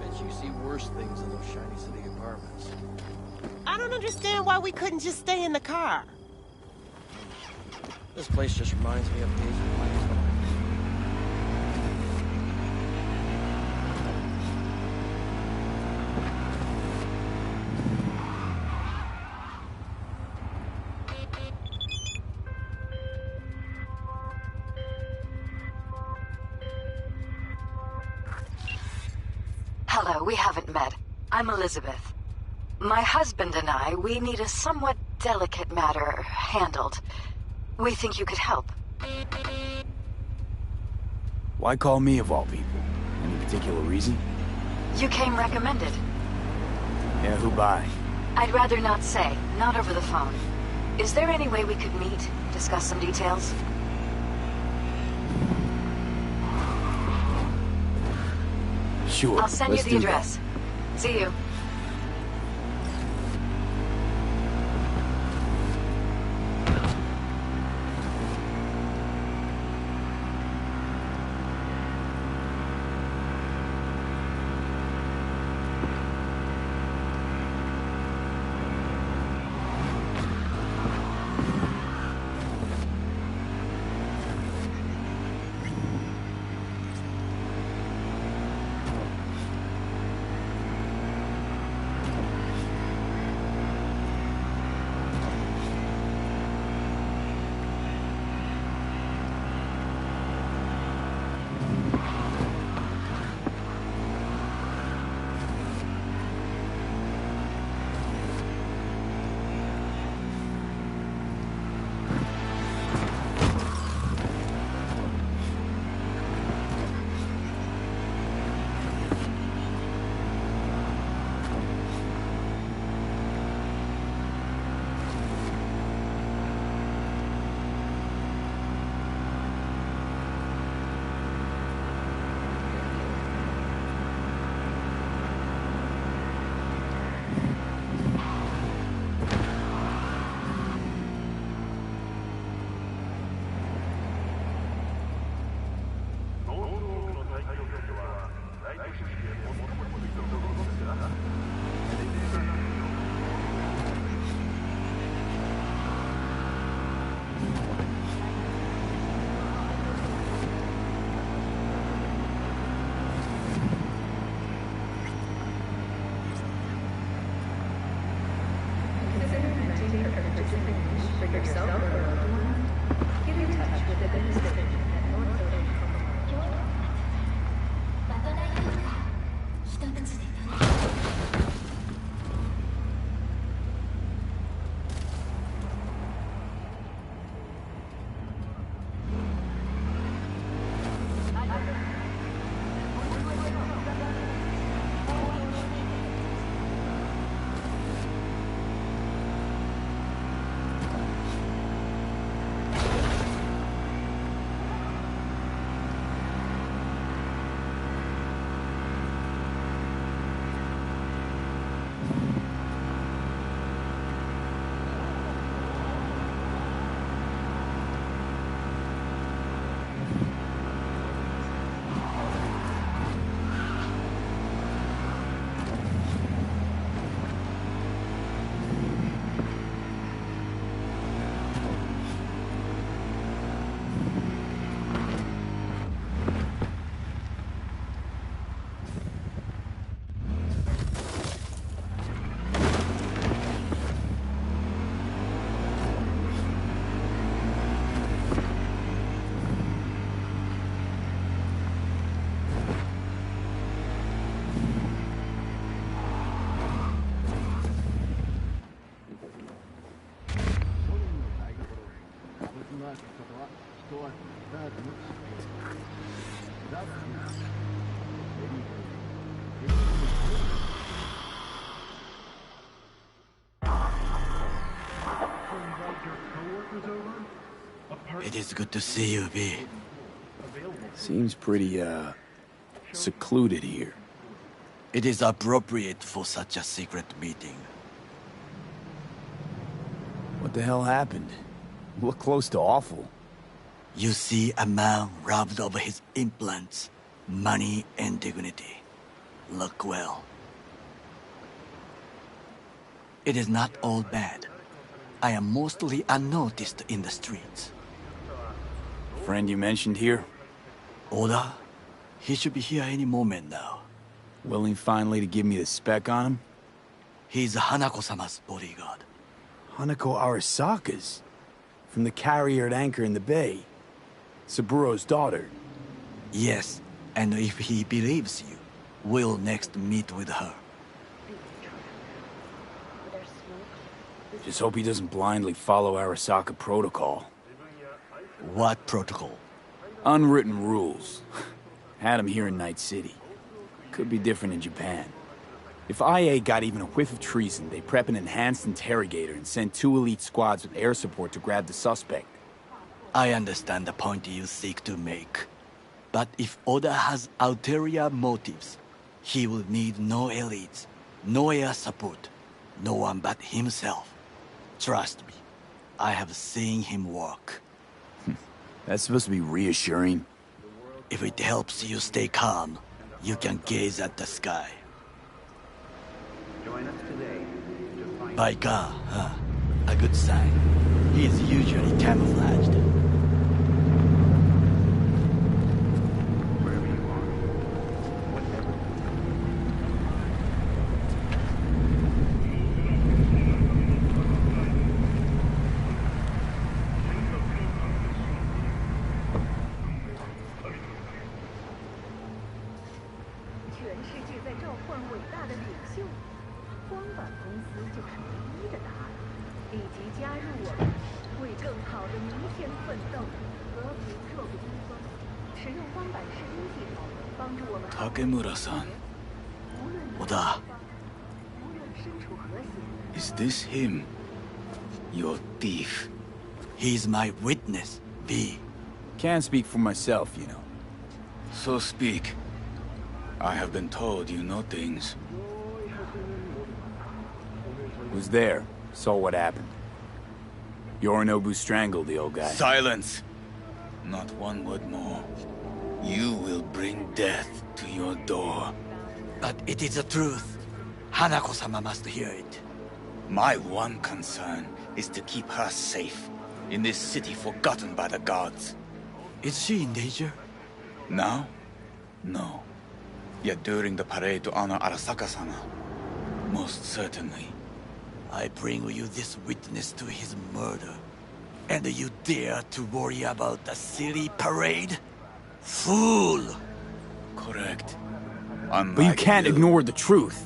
Bet you see worse things in those shiny city apartments. I don't understand why we couldn't just stay in the car. This place just reminds me of days of my life. Hello, we haven't met. I'm Elizabeth. My husband and I, we need a somewhat delicate matter handled. We think you could help. Why call me of all people? Any particular reason? You came recommended. Yeah, who by? I'd rather not say, not over the phone. Is there any way we could meet, discuss some details? Sure. I'll send you the address. See you. It is good to see you, V. Seems pretty, secluded here. It is appropriate for such a secret meeting. What the hell happened? You look close to awful. You see a man robbed of his implants, money and dignity. Look well. It is not all bad. I am mostly unnoticed in the streets. Friend you mentioned here? Oda? He should be here any moment now. Willing finally to give me the spec on him? He's Hanako-sama's bodyguard. Hanako Arasaka's? From the carrier at anchor in the bay? Saburo's daughter? Yes, and if he believes you, We'll next meet with her. Just hope he doesn't blindly follow Arasaka protocol. What protocol? Unwritten rules. Had him here in Night City. Could be different in Japan. If IA got even a whiff of treason, they prep an enhanced interrogator and send 2 elite squads with air support to grab the suspect. I understand the point you seek to make. But if Oda has ulterior motives, he will need no elites, no air support, no one but himself. Trust me, I have seen him work. That's supposed to be reassuring. If it helps you stay calm, you can gaze at the sky. Baika, huh? A good sign. He is usually camouflaged. Takemura-san. Oda. Is this him? Your thief? He's my witness, V. Can't speak for myself, you know. So speak. I have been told you know things. Was there. Saw what happened. Yorinobu strangled the old guy. Silence! Not one word more. You will bring death to your door. But it is the truth. Hanako-sama must hear it. My one concern is to keep her safe in this city forgotten by the gods. Is she in danger? Now? No. Yet during the parade to honor Arasaka-sama, most certainly. I bring you this witness to his murder. And you dare to worry about the silly parade? Fool! Correct. But you can't ignore the truth.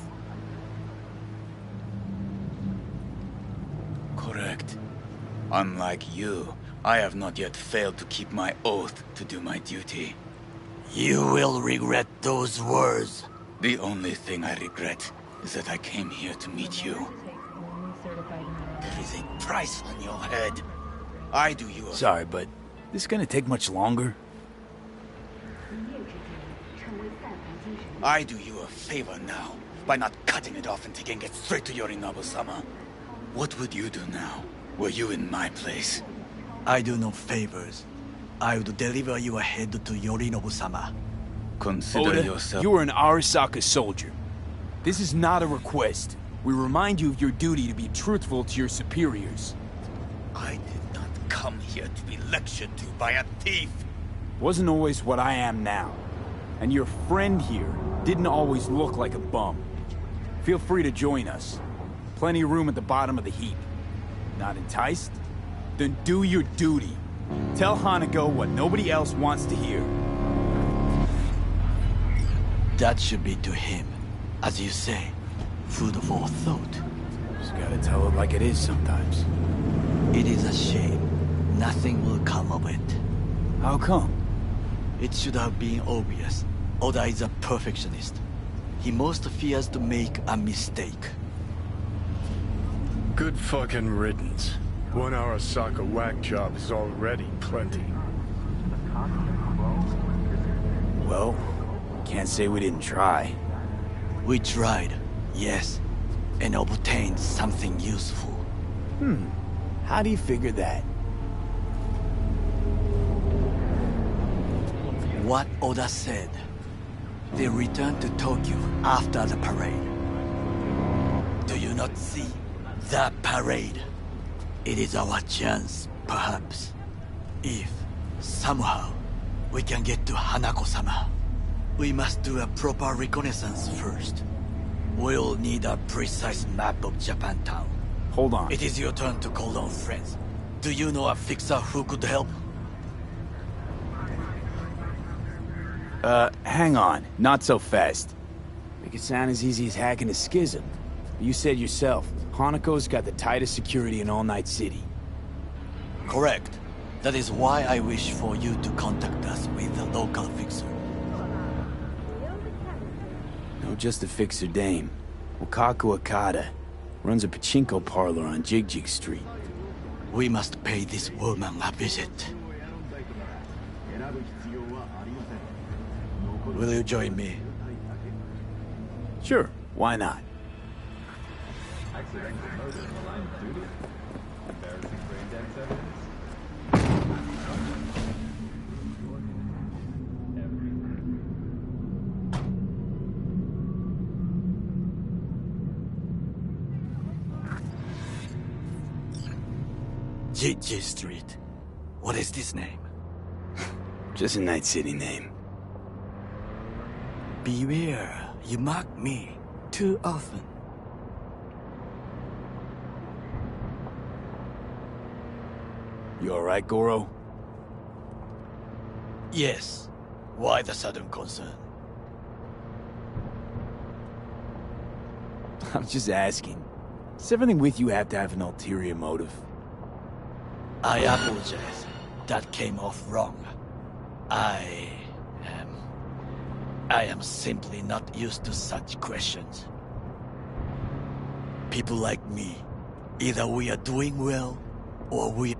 Correct. Unlike you, I have not yet failed to keep my oath to do my duty. You will regret those words. The only thing I regret is that I came here to meet you. There is a price on your head. I do you a... Sorry, but this gonna take much longer? I do you a favor now, by not cutting it off and taking it straight to Yorinobu-sama. What would you do now, were you in my place? I do no favors. I would deliver your head to Yorinobu-sama. Consider Oda, yourself... You are an Arasaka soldier. This is not a request. We remind you of your duty to be truthful to your superiors. I did not come here to be lectured to by a thief. Wasn't always what I am now. And your friend here didn't always look like a bum. Feel free to join us. Plenty of room at the bottom of the heap. Not enticed? Then do your duty. Tell Hanako what nobody else wants to hear. That should be to him. As you say, food for thought. Just gotta tell it like it is sometimes. It is a shame. Nothing will come of it. How come? It should have been obvious. Oda is a perfectionist. He most fears to make a mistake. Good fucking riddance. One Arasaka whack job is already plenty. Well, can't say we didn't try. We tried, yes, and obtained something useful. How do you figure that? What Oda said. They returned to Tokyo after the parade. Do you not see? The parade. It is our chance, perhaps. If, somehow, we can get to Hanako-sama. We must do a proper reconnaissance first. We'll need a precise map of Japantown. Hold on. It is your turn to call on friends. Do you know a fixer who could help? Hang on. Not so fast. Make it sound as easy as hacking a schism. But you said yourself, Hanako's got the tightest security in all Night City. Correct. That is why I wish for you to contact us with the local fixer. No, just a fixer dame. Wakaku Akata. Runs a pachinko parlor on Jig Street. We must pay this woman a visit. Will you join me? Sure, why not? Jig Street. What is this name? Just a Night City name. Beware, you mock me too often. You alright, Goro? Yes. Why the sudden concern? I'm just asking. Does everything with you have to have an ulterior motive? I apologize. That came off wrong. I am simply not used to such questions. People like me, either we are doing well, or we...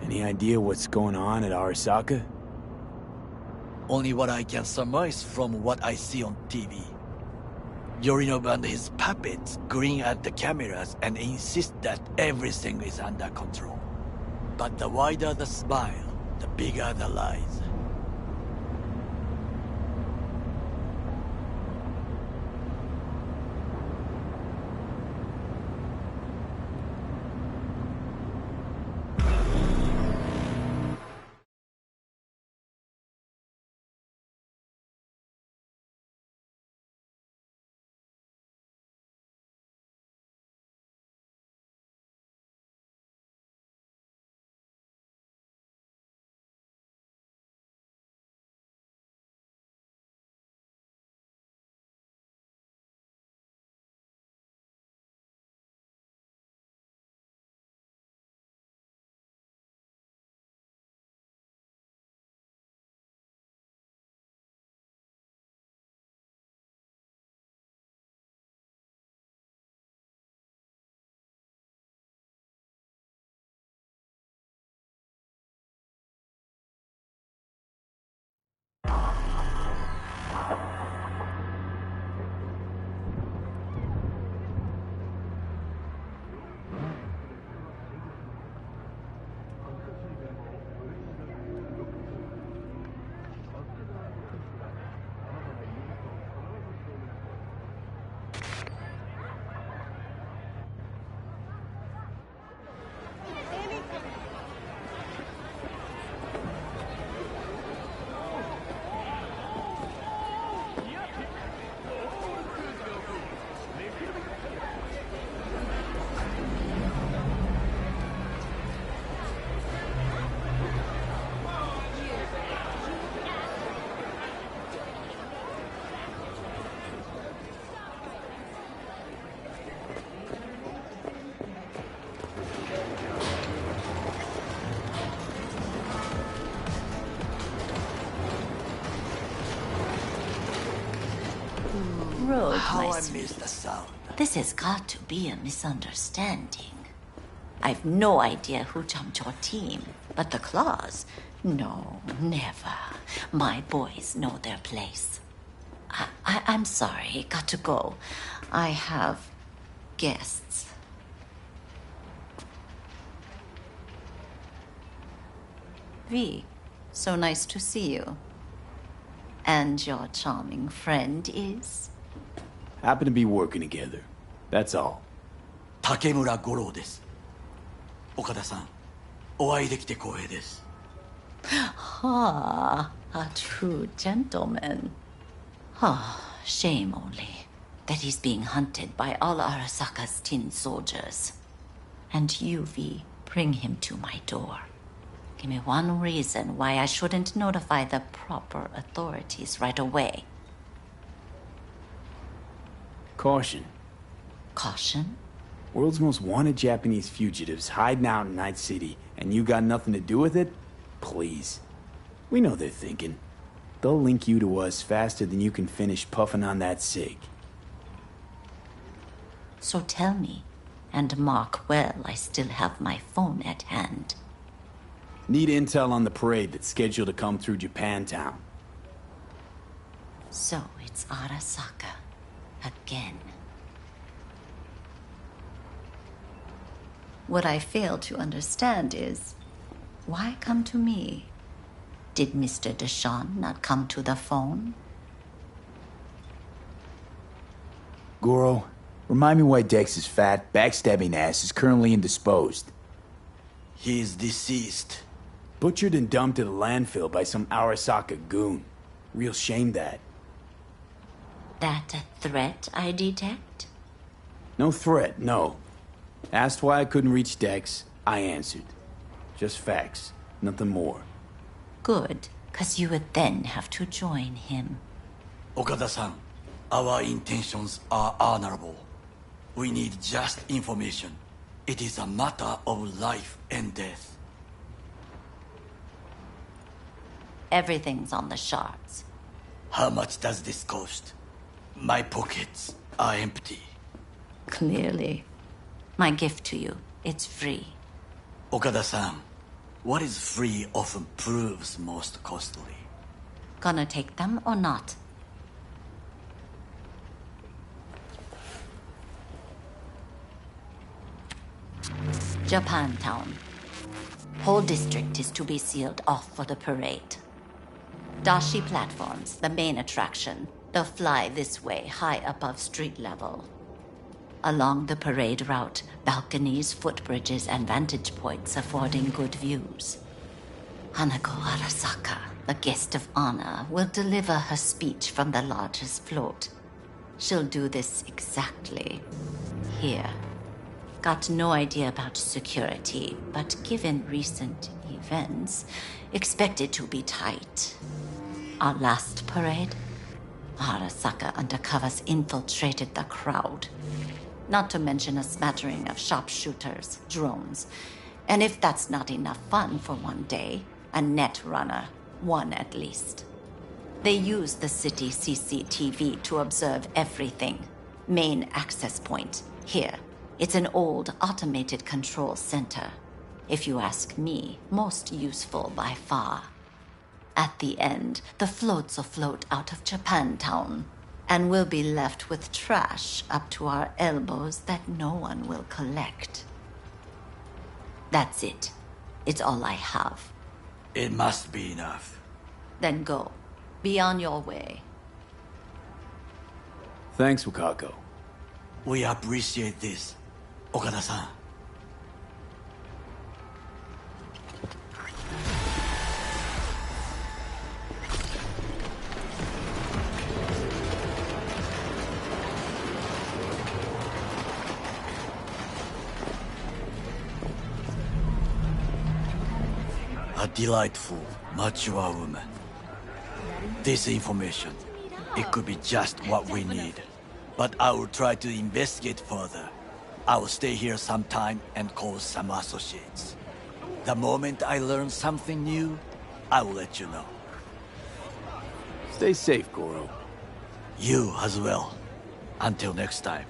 Any idea what's going on at Arasaka? Only what I can surmise from what I see on TV. Yorinobu and his puppets grin at the cameras and insist that everything is under control. But the wider the smile, the bigger the lies. Road, How my I sweet. miss the sound. This has got to be a misunderstanding. I've no idea who jumped your team, but the Claws? No, never. My boys know their place. I'm sorry, got to go. I have guests. V, so nice to see you. And your charming friend is? Happen to be working together. That's all. Takemura Goro です。岡田さん、お会いできて光栄です。Ah, a true gentleman. Ah, shame only that he's being hunted by all Arasaka's tin soldiers. And you, V, bring him to my door. Give me one reason why I shouldn't notify the proper authorities right away. Caution. Caution? World's most wanted Japanese fugitives hiding out in Night City, and you got nothing to do with it? Please. We know they're thinking. They'll link you to us faster than you can finish puffing on that cig. So tell me, and mark well I still have my phone at hand. Need intel on the parade that's scheduled to come through Japantown. So it's Arasaka. Again. What I fail to understand is, why come to me? Did Mr. Deshawn not come to the phone? Goro, remind me why Dex's fat, backstabbing ass is currently indisposed. He is deceased. Butchered and dumped at a landfill by some Arasaka goon. Real shame that. That a threat I detect? No threat, no. Asked why I couldn't reach Dex, I answered. Just facts, nothing more. Good, 'cause you would then have to join him. Okada-san, our intentions are honorable. We need just information. It is a matter of life and death. Everything's on the shards. How much does this cost? My pockets are empty. Clearly. My gift to you, it's free. Okada-san, what is free often proves most costly. Gonna take them or not? Japantown. Whole district is to be sealed off for the parade. Dashi platforms, the main attraction. They'll fly this way, high above street level. Along the parade route, balconies, footbridges, and vantage points affording good views. Hanako Arasaka, the guest of honor, will deliver her speech from the largest float. She'll do this exactly here. Got no idea about security, but given recent events, expect it to be tight. Our last parade, Arasaka undercovers infiltrated the crowd. Not to mention a smattering of sharpshooters, drones, and if that's not enough fun for one day, a net runner, one at least. They use the city CCTV to observe everything. Main access point, here. It's an old automated control center. If you ask me, most useful by far. At the end, the floats will float out of Japantown, and we'll be left with trash up to our elbows that no one will collect. That's it. It's all I have. It must be enough. Then go. Be on your way. Thanks, Wakako. We appreciate this, Okada-san. A delightful, mature woman. This information, it could be just what we need. But I will try to investigate further. I will stay here some time and call some associates. The moment I learn something new, I will let you know. Stay safe, Goro. You as well. Until next time.